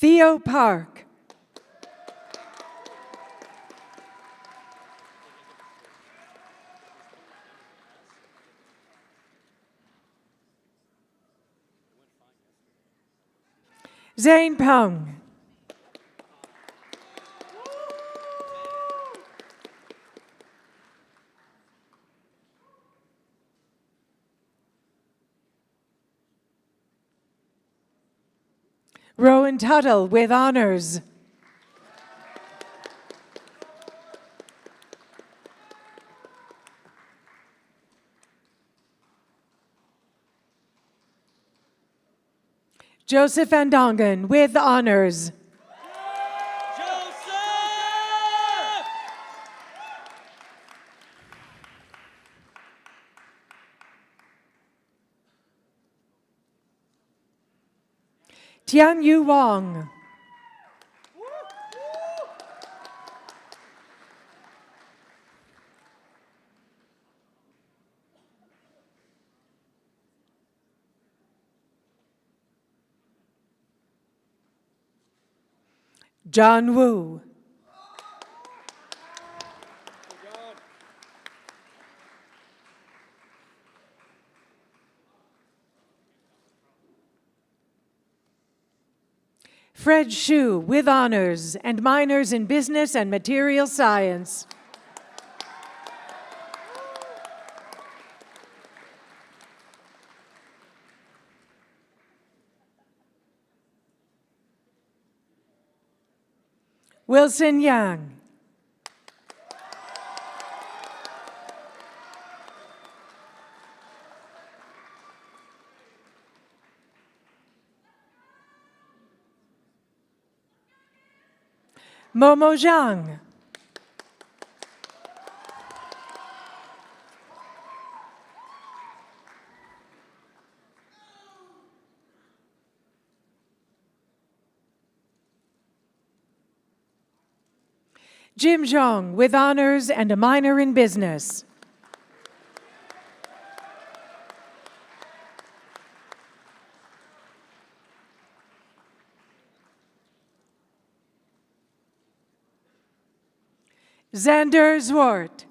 Theo Park. Zane Peng. Rowan Tuttle with honors. Joseph Andongan with honors. Tian Yu Wong. John Wu. Fred Shu with honors and minors in business and material science. Wilson Yang. Momo Zhang. Jim Zhong with honors and a minor in business. Xander Zwart.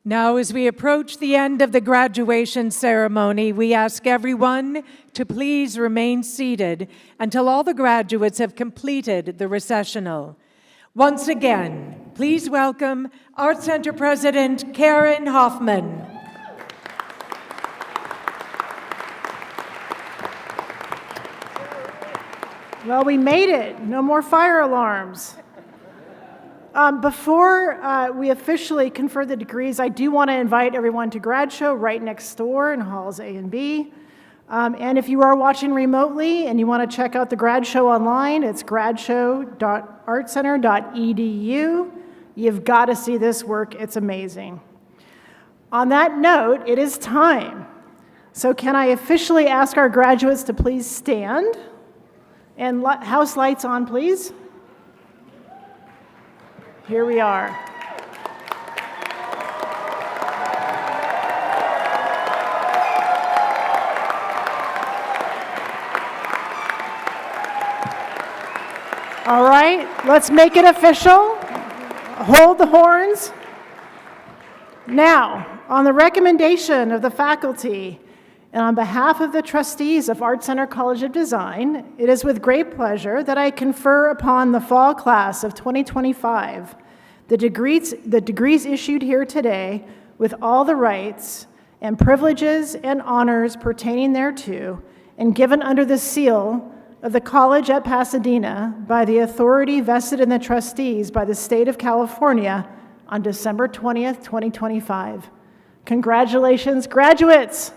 Now, as we approach the end of the graduation ceremony, we ask everyone to please remain seated until all the graduates have completed the recessional. Once again, please welcome Art Center President Karen Hoffman. Well, we made it. No more fire alarms. Before we officially confer the degrees, I do want to invite everyone to Grad Show right next door in halls A and B. And if you are watching remotely and you want to check out the Grad Show online, it's gradshow.artcenter.edu. You've got to see this work. It's amazing. On that note, it is time. So can I officially ask our graduates to please stand? And house lights on, please. Here we are. All right, let's make it official. Hold the horns. Now, on the recommendation of the faculty and on behalf of the trustees of Art Center College of Design, it is with great pleasure that I confer upon the fall class of 2025 the degrees issued here today with all the rights and privileges and honors pertaining thereto and given under the seal of the College at Pasadena by the authority vested in the trustees by the state of California on December 20th, 2025. Congratulations, graduates!